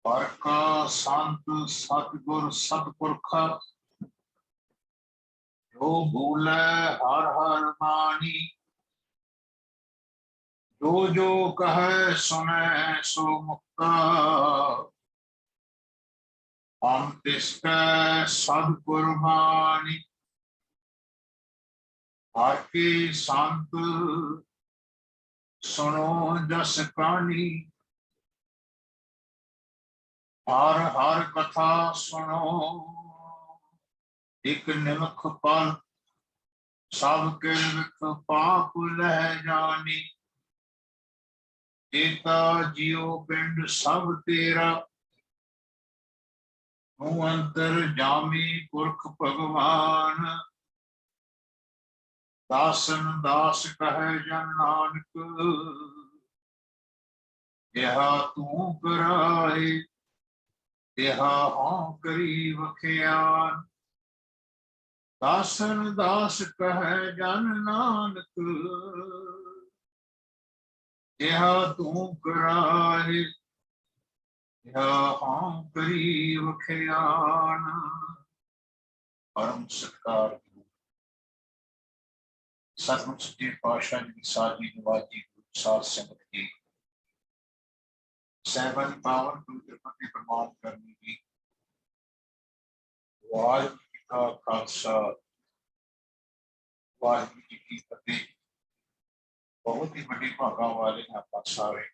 पर का संत सतगुर सतपुरख जो भूलै हर हर बानी। जो जो कहे सुने सो मुक्ता हम तिसकै सदकुरबानी। हर की संत सुनो जस कहानी। हर हर कथा सुनो एक निमख पल सब के विख पाप लह जानी। एता जियो पिंड सब तेरा तू अंतर जामी पुरख भगवान। दासन दास कहे जन नानक यह तू कराए यह हाँ करी वखियान। दासन दास कहे जन नानक यह तू कराए यह हाँ करी वखियान। परम सत्कार सतमुख सच्चे पातशाह जी की साजी नवाजी सात संगत की सहबन पावन पवित्र पति प्रमाण करने की वाहिगुरू जी का खालसा वाहिगुरू जी की फतेह। बहुत ही बड़ी भागा वाले हैं आप सारे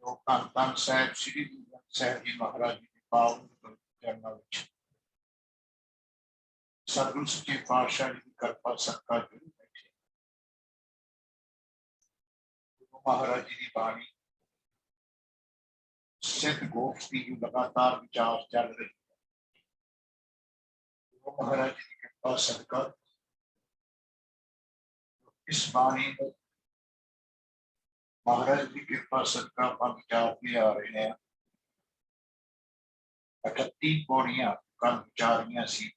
जो धन धन साहब श्री गुरु ग्रंथ साहब जी महाराज जी के पावन चरणों में सतगुरु सच्चे पातशाह जी की कृपा सत्कार जरूर बैठे। गुरु महाराज जी की बाणी सिद्ध गोष्ठी की लगातार विचार चल रही है। गुरु महाराज जी की कृपा सत्कार इस बाणी में महाराज जी की कृपा सत्कार पर विचार भी आ रहे हैं। 38 पौड़ियां कल विचारियां सी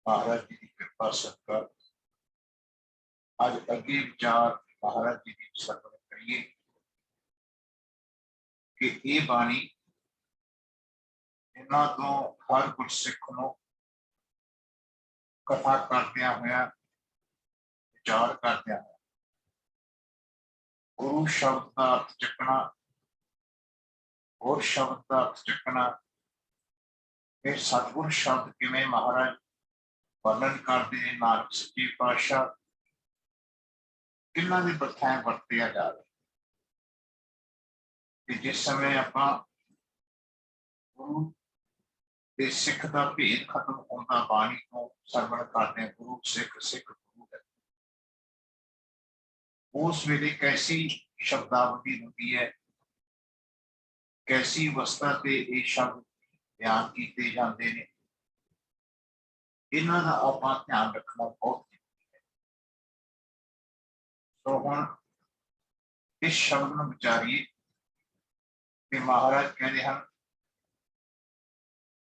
महाराज जी की कृपा सत्कार। आज अगे विचार महाराज जी की सरवण करिए कि ये बाणी इन्हों तो हर कुछ सिख को कथा करदिया हुआ विचार करदिया हुआ गुरु शब्द का अर्थ चकना गुर शब्द का अर्थ चकना फिर सतगुर शब्द किवें महाराज वर्णन करते हैं। नानक सच्चे पातशाह किन्हां दी प्रथाएं वरतिया जा रही। जिस समय आप गुरु के सिख का भेद खत्म होता बाणी को सरवण करते हैं गुरु सिख सिख गुरु है उस वेले कैसी शब्दावली होती है कैसी अवस्था से ये शब्द बयान किए जाते हैं। इन्हां दा आपां ध्यान रखना बहुत जरूरी है। तो हुण इस शब्द में विचारिए कि महाराज कहते हैं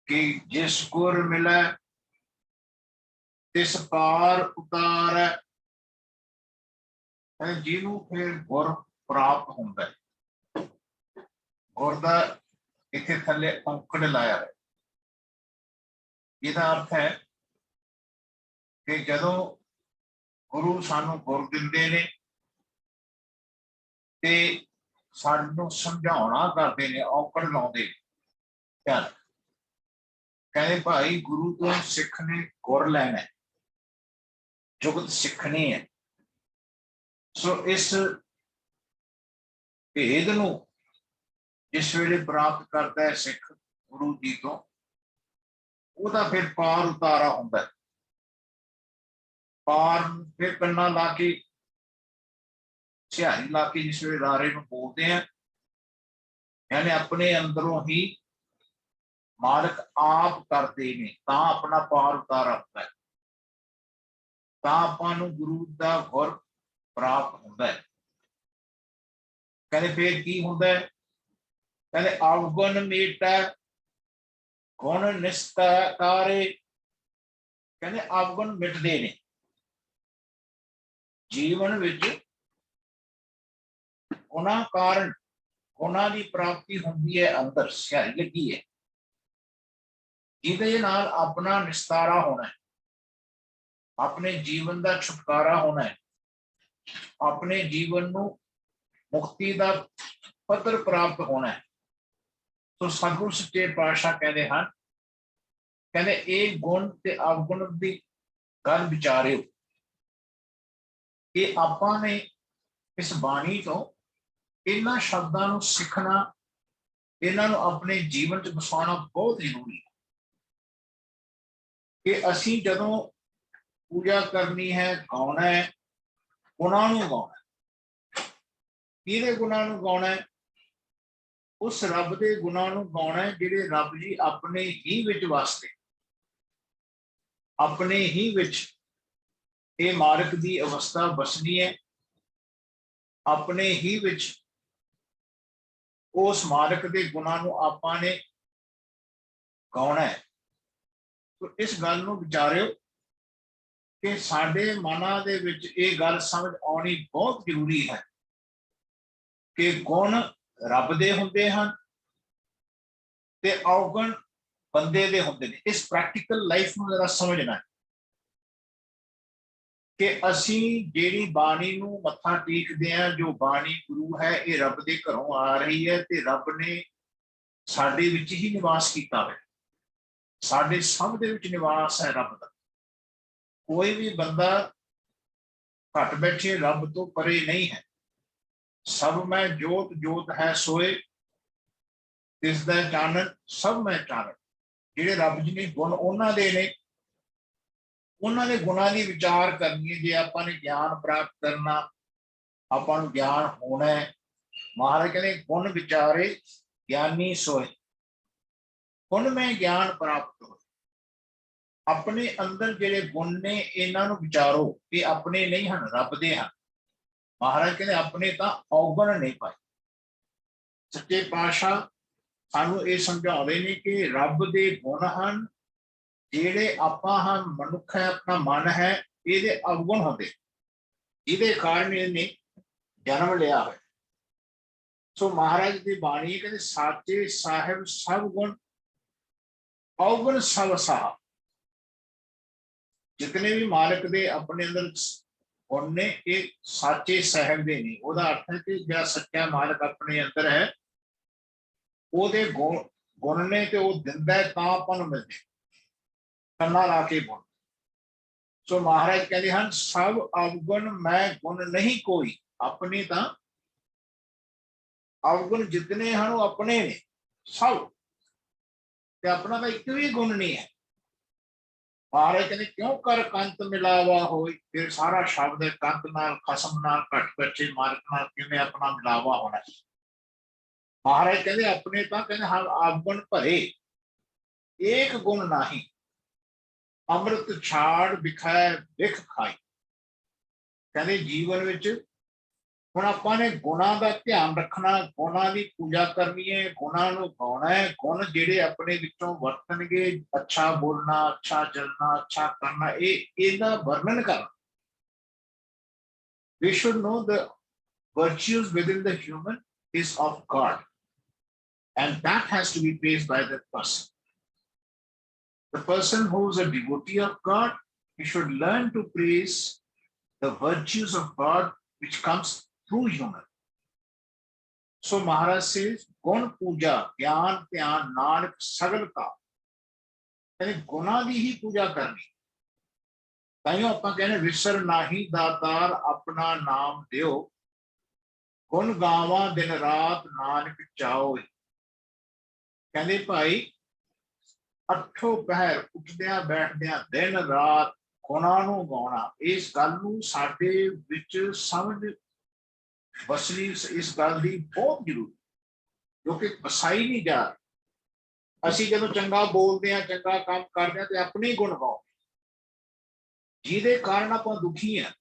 कि जिस गुर मिले तिस पार उतार जिन्हों फिर गुर प्राप्त होता है। गुर का इतने थले औंकड़ लाया है। इसका अर्थ है कि जदों गुरु सानू गुर दिंदे ने ते सानू समझाउणा करते ने औंकड़ लाउंदे कहते भाई गुरु तो सिख ने गुर लैना है जुगत सिखनी है। सो इस भेद नूं जिस वेले प्राप्त करता है सिख गुरु जी तो ਉਹਦਾ फिर पार उतारा होंदा है। पार फिर कन्ना ला के सिहारी ला के जिस वे लारे में बोलते हैं यानी अपने अंदरों ही मालिक आप करते ने तां अपना पार उतारा होता है तां आपां नूं गुरु दा गुर प्राप्त होंदा है। कहते फिर की होंदा है कहते अवगुण मेटा गुण निस्तारे कहते अवगुण मिटते ने जीवन विच गुणा कारण गुणा की प्राप्ति होंगी है, अंदर स्याही लगी है, जिहदे नाल अपना निस्तारा होना है, अपने जीवन का छुटकारा होना है, अपने जीवन नू मुक्ति का पत्र प्राप्त होना है। तो सतगुरु सच्चे पातशाह कहते हैं, कहते ये गुण ते अवगुण की गल विचारियो कि आपां ने इस बाणी तो इन्हां शब्दां नू सीखना, इन्हां नू अपने जीवन च बसाना बहुत जरूरी है कि असीं जदों पूजा करनी है, गाउणा है, गुणां नू गाउणा है। किहदे गुणां नू गाउणा है? उस रब दे गुणां नू गाउणा है जिहड़े रब जी अपने ही विच वसदे, अपने ही विच ये मार्ग की अवस्था बसनी है, अपने ही विच उस मार्ग के गुणां नू आपां ने गाउणा है। तो इस गल नू विचारियो कि साडे मनां दे विच ये गल समझ आउणी बहुत जरूरी है कि गुण रब दे हुंदे हन ते अवगुण बंदे दे हुंदे ने। इस प्रैक्टिकल लाइफ नू जरा समझना है कि असी जेड़ी बाणी नू मत्था टेकदे हैं, जो बाणी गुरु है, ये रब दे घरों आ रही है ते रब ने साडे विच ही निवास कीता है, साडे सब दे विच निवास है रब दा। कोई भी बंदा घट बैठे रब तो परे नहीं है। सब में जोत जोत है सोए, तिसदा चानन सब में चानन। जिहड़े रब जी ने गुण उन्हां दे ने, उन्हां दे गुणां दी विचार करनी है। जे आपां ने ज्ञान प्राप्त करना, आपां नूं ज्ञान होना है। महाराज कहते गुण विचारे ज्ञानी सोए, गुण में ज्ञान प्राप्त हो। अपने अंदर जिहड़े गुण ने इन्हां नूं विचारो, ये अपने नहीं हन, रब दे हन। महाराज कहते अपने तां अवगुण नहीं पाए। सच्चे पातशाह सानू ये समझाते ने कि रब दे गुण हन, जेड़े आपां हम मनुख है, अपना मन है, ये अवगुण होते, जिहदे कारण इन्हें जन्म लिया है। सो महाराज की बाणी कहते साचे साहिब सब गुण अवगुण सब साह। जितने भी मालिक दे अपने अंदर गुण ने, ये साचे साहिब दे ने। ओहदा अर्थ है कि जो सच्चा मालिक अपने अंदर है, ओहदे गुण ने ते ओह दिंदा है तां आपां नूं मिलदे, कन्ना ला के गुण। सो महाराज कहते हैं सब अवगुण मैं गुण नहीं कोई। अपने तां अवगुण जितने हैं वो अपने ने सब, ते अपना तो एक भी गुण नहीं है। महाराज कहते क्यों कर कंत मिलावा होई। फिर सारा शब्द है कंत नाल, खसम नाल, घट बच्चे मार्ग नाल किवें अपना मिलावा होना। महाराज कहते अपने तो कहते हम अवगुण भरे, एक गुण नाही। अमृत छाड़ बिखाए बिख खाई। कहते जीवन विच हुण आपां ने गुणां दा ध्यान रखना, गुणां दी पूजा करनी है, गुणां नूं गाउणा है। गुण जिहड़े अपने विचों वरतणगे, अच्छा बोलना, अच्छा चलना, अच्छा करना, इहदा वर्णन करना। We should know the virtues within the human is of God, and that has to be praised by the person. The person who is a devotee of God, he should learn to praise the virtues of God which comes through human. So Maharaj says, गुण पूजा ज्ञान ध्यान नानक सगल का। यानी गुणा की ही पूजा करनी। ताइयों आपां कहने विसर नाही दातार अपना नाम दियो, गुण गावा दिन रात नानक चाओ। कहते भाई अठों पहर उठदियां बैठदियां दिन रात गुणां नूं गाउणा। इस गल नूं साडे विच समझ बसनी, इस गल की बहुत जरूरी, जो कि बसाई नहीं जा रही। असीं जदों चंगा बोलते हैं, चंगा काम करते हैं, तो अपने गुण गाओ, जिहदे कारण आपां दुखी हैं।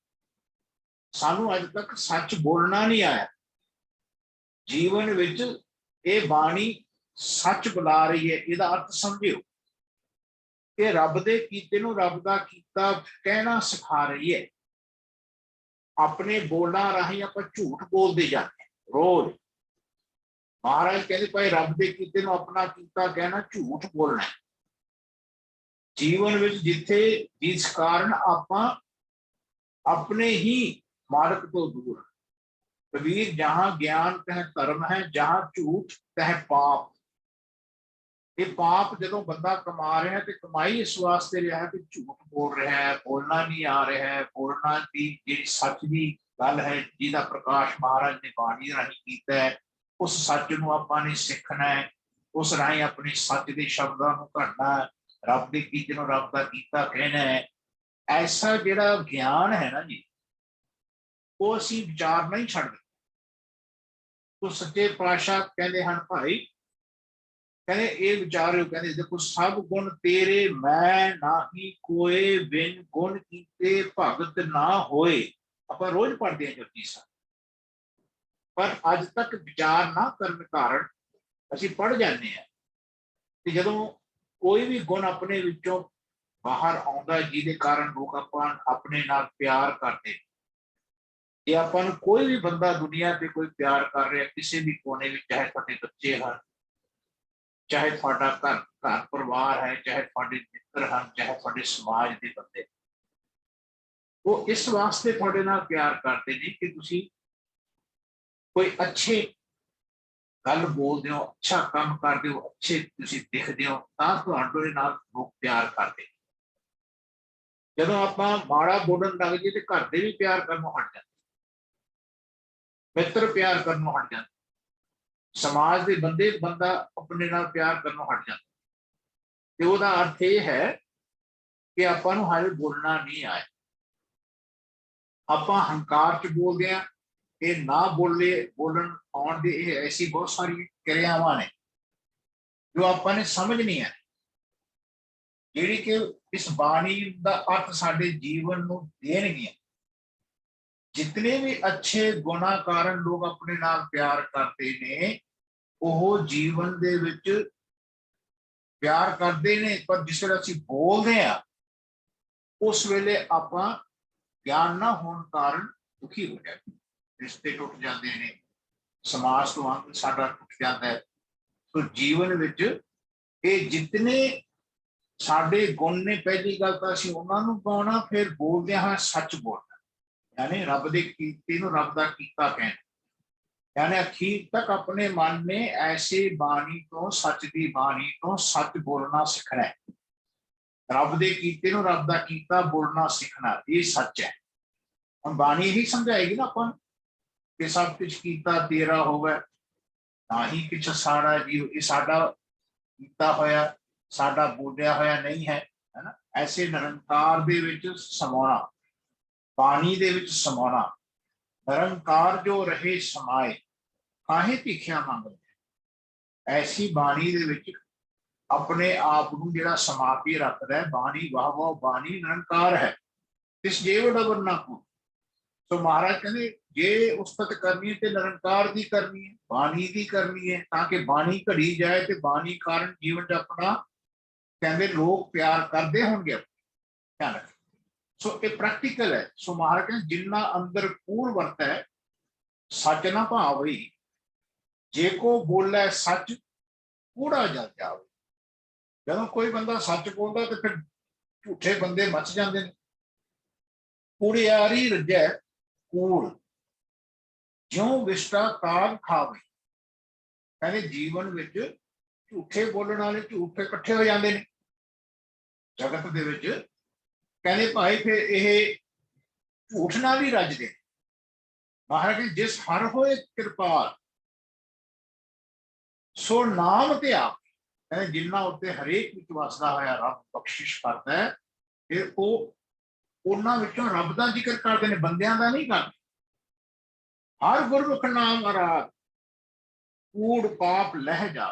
सानू अज तक सच बोलना नहीं आया। जीवन विच ये बाणी सच बुला रही है। इसदा अर्थ समझियो कि रब दे कीते नूं रब दा कीता कहना सिखा रही है। अपने बोलना राही आपां झूठ बोलते जाते हैं, रोज। महाराज कहते भाई रब दे कीते नूं अपना कीता कहना झूठ बोलना है। जीवन विच जिथे जिस कारण आपां अपने ही मार्ग तो दूर। कबीर जहां ज्ञान तह धर्म है, जहां झूठ तह पाप। ये पाप जो बंदा कमा रहा है तो कमाई इस वास्ते रहा है कि झूठ बोल रहा है, बोलना नहीं आ रहा है, बोलना की जी सच की गल है जिसका प्रकाश महाराज ने बाणी राही किया है, उस सच को आपां ने सीखना है, उस राही अपने सच के शब्दों को घड़ना है, रब के कीते नूं रब का कीता कहना है। ऐसा जिहड़ा ज्ञान है ना जी, वो असीं विचारना ही छड्ड। तो सच्चे पातशाह कहते हैं भाई, कहते ये विचार कहते देखो सब गुण तेरे मैं नाही कोई, बिन गुण कीते भगत ना होए। ਆਪਾਂ रोज पढ़ते हैं जपजी साहब, पर अज तक विचार ना करने कारण ਅਸੀਂ पढ़ जाते हैं कि ਜਦੋਂ कोई भी गुण अपने विचों बाहर आउंदा जिहदे कारण लोग ਆਪਾਂ अपने नाल प्यार करते। जे अपन कोई भी बंदा दुनिया पे कोई प्यार कर रहा किसी भी कोने में, चाहे तुहाडे बच्चे हैं, चाहे तुहाडा घर घर परिवार है, चाहे तुहाडे मित्र हैं, चाहे तुहाडे समाज के बंदे, वो इस वास्ते तुहाडे नाल प्यार करते हैं कि तुसी कोई अच्छे गल बोलते हो, अच्छा काम करते हो, अच्छे तुसी दिखते हो, तां तुहाडे नाल लोग प्यार करते। जदों आपां माड़ा बोलण लग जाइए तो घर दे भी प्यार करनों हट जाते, मित्र प्यार करनों हट जाते, समाज के बंदे बंदा अपने नाल प्यार करनों हट जाता। तो उसका अर्थ यह है कि आपां नूं हाले बोलना नहीं आए, आपां हंकार च बोलते हैं। ये ना बोले बोलन आउण दी ऐसी बहुत सारी क्रियावां ने जो आपां ने समझ नहीं है, जिहड़ी कि इस बाणी का अर्थ साडे जीवन नूं देणगियां। जितने भी अच्छे गुणा कारण लोग अपने नाल प्यार करते ने, वो जीवन दे विच प्यार करते ने, पर जिस वेले असीं बोलते हैं उस वेले आपां ज्ञान ना होने कारण दुखी हो जाते, रिश्ते टुट जाते हैं, समाज तो अंग साडा टुट जाता है। तो जीवन विच ये जितने साडे गुण ने, पहली गल तां असीं उन्हां नूं पाउणा, फिर बोलदे हां सच बोलना, यानी रब दे कीते नूं रब दा कीता कहना, यानी अखीर तक अपने मन में ऐसे बाणी तो सच की बाणी तो सच बोलना सीखना है। रब दे कीते नूं रब दा कीता बोलना सीखना, ये सच है। हम बाणी ही समझाएगी ना अपन कि सब कुछ कीता तेरा होवे, ना ही कुछ साड़ा जी, ये साडा कीता होया साडा बोलिया होया नहीं है, है ना। ऐसे निरंकार दे विच समाना, बाणी दे विच समाना, निरंकार जो रहे समाए काहे भिखिया मंगदे, ऐसी बाणी दे विच अपने आप को जिहड़ा समा के रखदा है। बाणी वाह वाह बाणी निरंकार है, तिस जेव डबर ना को। तो महाराज कहते जे उस्तत करनी है तो निरंकार की करनी है, बाणी की करनी है, ताकि बाणी घड़ी जाए तो बाणी कारण जीवन अपना कहते लोग प्यार करते होंगे। ध्यान रखें, सो ये प्रैक्टिकल है। सो महाराज कहते जिन्ना अंदर कूड़ वरत है सच ना भावई, जे को बोले सच कूड़ा जल जावे। जब कोई बंदा सच बोलता तो फिर झूठे बंदे मच जाते हैं। कूड़ियारी रजै कूड़ ज्यों विष्टा काग खावे, कहते जीवन विच झूठे बोलने वाले झूठ इकट्ठे हो जाते हैं जगत दे विच। कहते भाई फिर ये झूठ नाल ही रजदे। महाराज जिस हर होए कृपाल सो नाम ते आप, कहते जिन्ना उत्ते हरेक विच वसदा होया रब बख्शिश करता है, फिर वो उन्हां विचों रब दा जिक्र करते हैं, बंदियां दा नहीं करते। हर गुरमुख नाम आराध कूड़ पाप लह जा,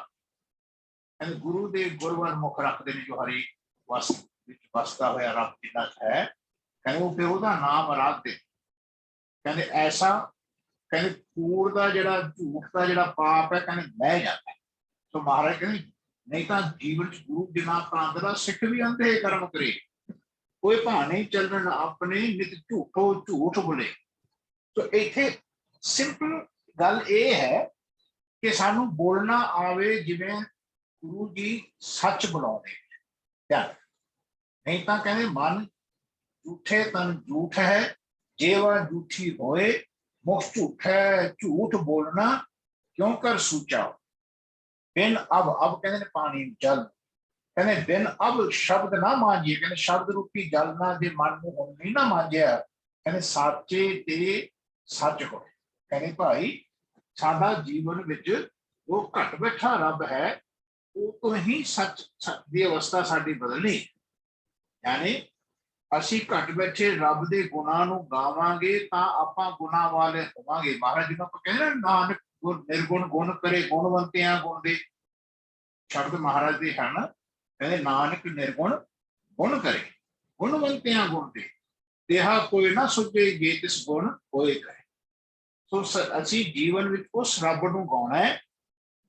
गुरु दे गुरवर मुख रखते हैं जो हरेक वस वसदा होया रब जिन्ना है, कहते वो फिर उसदा नाम आराधते। कहते ऐसा कहते कूड़ का जिहड़ा झूठ का जिहड़ा पाप है कहते लह जाता है। तो महाराज कहते नहीं तो जीवन गुरु बिना कांदरा सिख भी अंधे कर्म करे, कोई भाने चलन अपने नित झूठो झूठ बोले। तो इत्थे सिंपल गल ये है कि सानू बोलना आवे जिवें गुरु जी सच बुलाउंदे ध्यान। नहीं तो कहते मन झूठे तन झूठ है, जेवा झूठी होए मुख झूठ है, झूठ बोलना क्यों कर सूचा। बिन अब कहते पानी जल, कहते बिन अब शब्द ना मांजिए, कहते शब्द रूपी जल ना जे मन में हुण नहीं ना मांजिया, कहते साचे ते सच हो। कहते भाई साडा जीवन विच वो घट बैठा रब है, वो तो ही सच की अवस्था साडी बदलनी। यानी ਅਸੀਂ ਘਟ ਬੈਠੇ ਰੱਬ ਦੇ ਗੁਣਾਂ ਨੂੰ ਗਾਵਾਂਗੇ ਤਾਂ ਆਪਾਂ ਗੁਣਾਂ ਵਾਲੇ ਹੋਵਾਂਗੇ। ਮਹਾਰਾਜ ਜੀ ਨੂੰ ਆਪਾਂ ਕਹਿੰਦੇ ਨਾ ਨਾਨਕ ਗੁਰ ਨਿਰਗੁਣ ਗੁਣ ਕਰੇ ਗੁਣਵੰਤਿਆਂ ਗੁਣ ਦੇ, ਸ਼ਬਦ ਮਹਾਰਾਜ ਦੇ ਹਨ। ਕਹਿੰਦੇ ਨਾਨਕ ਨਿਰਗੁਣ ਗੁਣ ਕਰੇ ਗੁਣਵੰਤਿਆਂ ਗੁਣ ਦੇ, ਤੇਹਾ ਕੋਈ ਨਾ ਸੁਝੇ ਜੇ ਤਿਸ ਗੁਣ ਹੋਏ ਕਰੇ। ਸੋ ਅਸੀਂ ਜੀਵਨ ਵਿੱਚ ਉਸ ਰੱਬ ਨੂੰ ਗਾਉਣਾ ਹੈ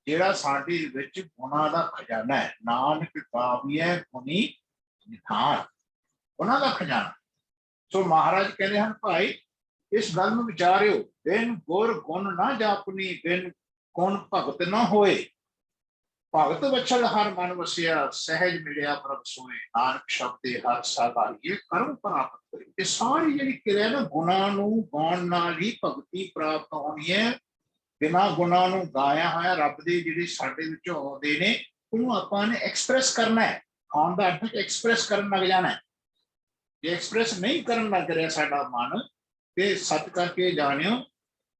ਜਿਹੜਾ ਸਾਡੇ ਵਿੱਚ ਗੁਣਾਂ ਦਾ ਖਜ਼ਾਨਾ ਹੈ। ਨਾਨਕ ਗਾਵੀਐ ਗੁਣੀ ਨਿਧਾਨ, ਉਹਨਾਂ ਦਾ ਖਜ਼ਾਨਾ। ਸੋ ਮਹਾਰਾਜ ਕਹਿੰਦੇ ਹਨ ਭਾਈ ਇਸ ਗੱਲ ਨੂੰ ਵਿਚਾਰਿਓ, ਬਿਨ ਗੁਰ ਗੁਣ ਨਾ ਜਾਪਨੀ, ਬਿਨ ਗੁਣ ਭਗਤ ਨਾ ਹੋਏ। ਭਗਤ ਵਛਲ ਹਰ ਮਨ ਵਸਿਆ, ਸਹਿਜ ਮਿਲਿਆ ਪ੍ਰਭ ਸੋਏ। ਨਾਨਕ ਸ਼ਬਦੇ ਹਰ ਸਾਗਾਰੀਏ ਕਰਮ ਪ੍ਰਾਪਤ ਕਰੇ। ਇਹ ਸਾਰੀ ਜਿਹੜੀ ਕਿਰਿਆ ਨਾ ਗੁਣਾਂ ਨੂੰ ਗਾਉਣ ਨਾਲ ਹੀ ਭਗਤੀ ਪ੍ਰਾਪਤ ਹੋਣੀ ਹੈ। ਬਿਨਾਂ ਗੁਣਾਂ ਨੂੰ ਗਾਇਆ ਹੋਇਆ ਰੱਬ ਦੇ ਜਿਹੜੇ ਸਾਡੇ ਵਿੱਚੋਂ ਆਉਂਦੇ ਨੇ ਉਹਨੂੰ ਆਪਾਂ ਨੇ ਐਕਸਪ੍ਰੈਸ ਕਰਨਾ ਹੈ। ਆਉਣ ਦਾ ਅਰਥ ਐਕਸਪ੍ਰੈਸ ਕਰਨ ਲੱਗ ਜਾਣਾ ਹੈ। ਜੇ ਐਕਸਪ੍ਰੈਸ ਨਹੀਂ ਕਰਨ ਲੱਗ ਰਿਹਾ ਸਾਡਾ ਮਨ, ਤੇ ਸੱਚ ਕਰਕੇ ਜਾਣਿਓ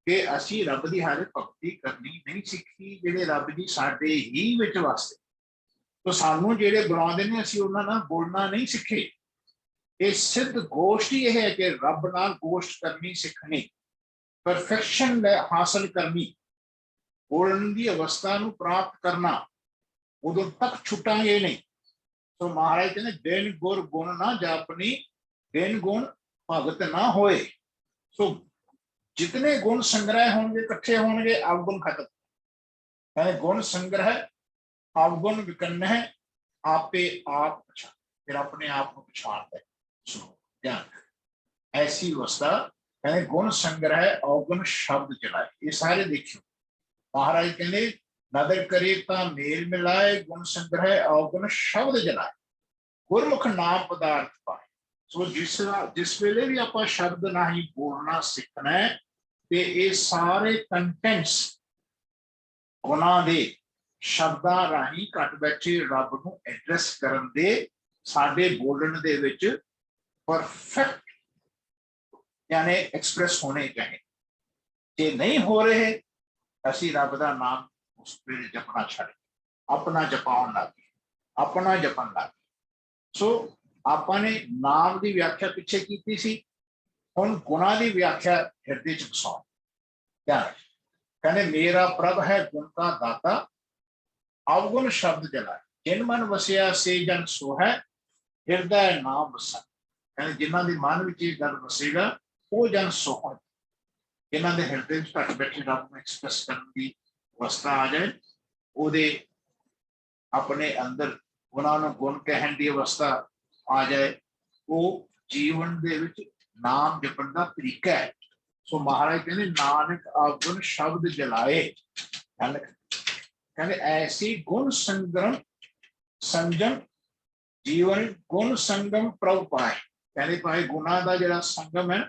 ਕਿ ਅਸੀਂ ਰੱਬ ਦੀ ਹਾਲੇ ਭਗਤੀ ਕਰਨੀ ਨਹੀਂ ਸਿੱਖੀ, ਜਿਹੜੇ ਰੱਬ ਜੀ ਸਾਡੇ ਹੀ ਵਿੱਚ ਵਸਦੇ। ਤੋ ਸਾਨੂੰ ਜਿਹੜੇ ਬੁਲਾਉਂਦੇ ਨੇ ਅਸੀਂ ਉਹਨਾਂ ਨਾਲ ਬੋਲਣਾ ਨਹੀਂ ਸਿੱਖੇ। ਇਹ ਸਿੱਧ ਗੋਸ਼ਟ ਹੀ ਇਹ ਹੈ ਕਿ ਰੱਬ ਨਾਲ ਗੋਸ਼ਟ ਕਰਨੀ ਸਿੱਖਣੀ, ਪਰਫੈਕਸ਼ਨ ਹਾਸਲ ਕਰਨੀ, ਬੋਲਣ ਦੀ ਅਵਸਥਾ ਨੂੰ ਪ੍ਰਾਪਤ ਕਰਨਾ, ਉਦੋਂ ਤੱਕ ਛੁੱਟਾਂਗੇ ਨਹੀਂ। तो महाराज कहते बिन गुर गुण ना जापनी, बिन गुण भगत ना होए। सो जितने गुण संग्रह होंगे इकट्ठे होंगे अवगुण खत्म। कहते गुण संग्रह अवगुण विकन्न है, आपे आप पछान, फिर अपने आप को पछाणता है। सुनो ध्यान ऐसी अवस्था। कहते गुण संग्रह अवगुण शब्द चलाए, ये सारे देखियो। महाराज कहते नदर करे ता मेल मिलाए, गुण संग्रह अवगुण शब्द जलाए, गुरमुख नाम पदार्थ पाए। सो जिस वेले भी आप शब्द ना ही बोलना सीखना है, ते ये सारे कंटेंट्स गुणा दे शब्दां राही घट बैठे रब नूं एड्रैस करन दे साडे बोलण दे विच परफेक्ट यानी एक्सप्रेस होने चाहिए। जे नहीं हो रहे असी रब दा नाम उस वेले जपना छड़ अपना जपाउण लग गए, अपना जपन लग गए। सो आपने नाम की व्याख्या पिछे की सी, हुण गुणा की व्याख्या हृदय च बसाओ। ध्यान कहने मेरा प्रभ है गुण का दाता, अवगुण शब्द जलाए, जिन मन वसिया से जन सो है, हृदय नाम वसा। कहने जिन्हां दे मन विच इह गल वसेगा वो जन सो है, जिन्हां दे हृदय च घट बैठे रब नूं एक्सप्रेस करन दी अवस्था आ जाए, ਉਹਦੇ अपने अंदर गुणां नूं गुण कहण दी अवस्था आ जाए, वो जीवन दे विच नाम जपण दा तरीका है। सो महाराज कहते नानक अवगुण शब्द जलाए, कहते ऐसी गुण संग्रम संजम जीवन गुण संगम प्रभ पाए। कहते भाई गुणा का जिहड़ा संगम है,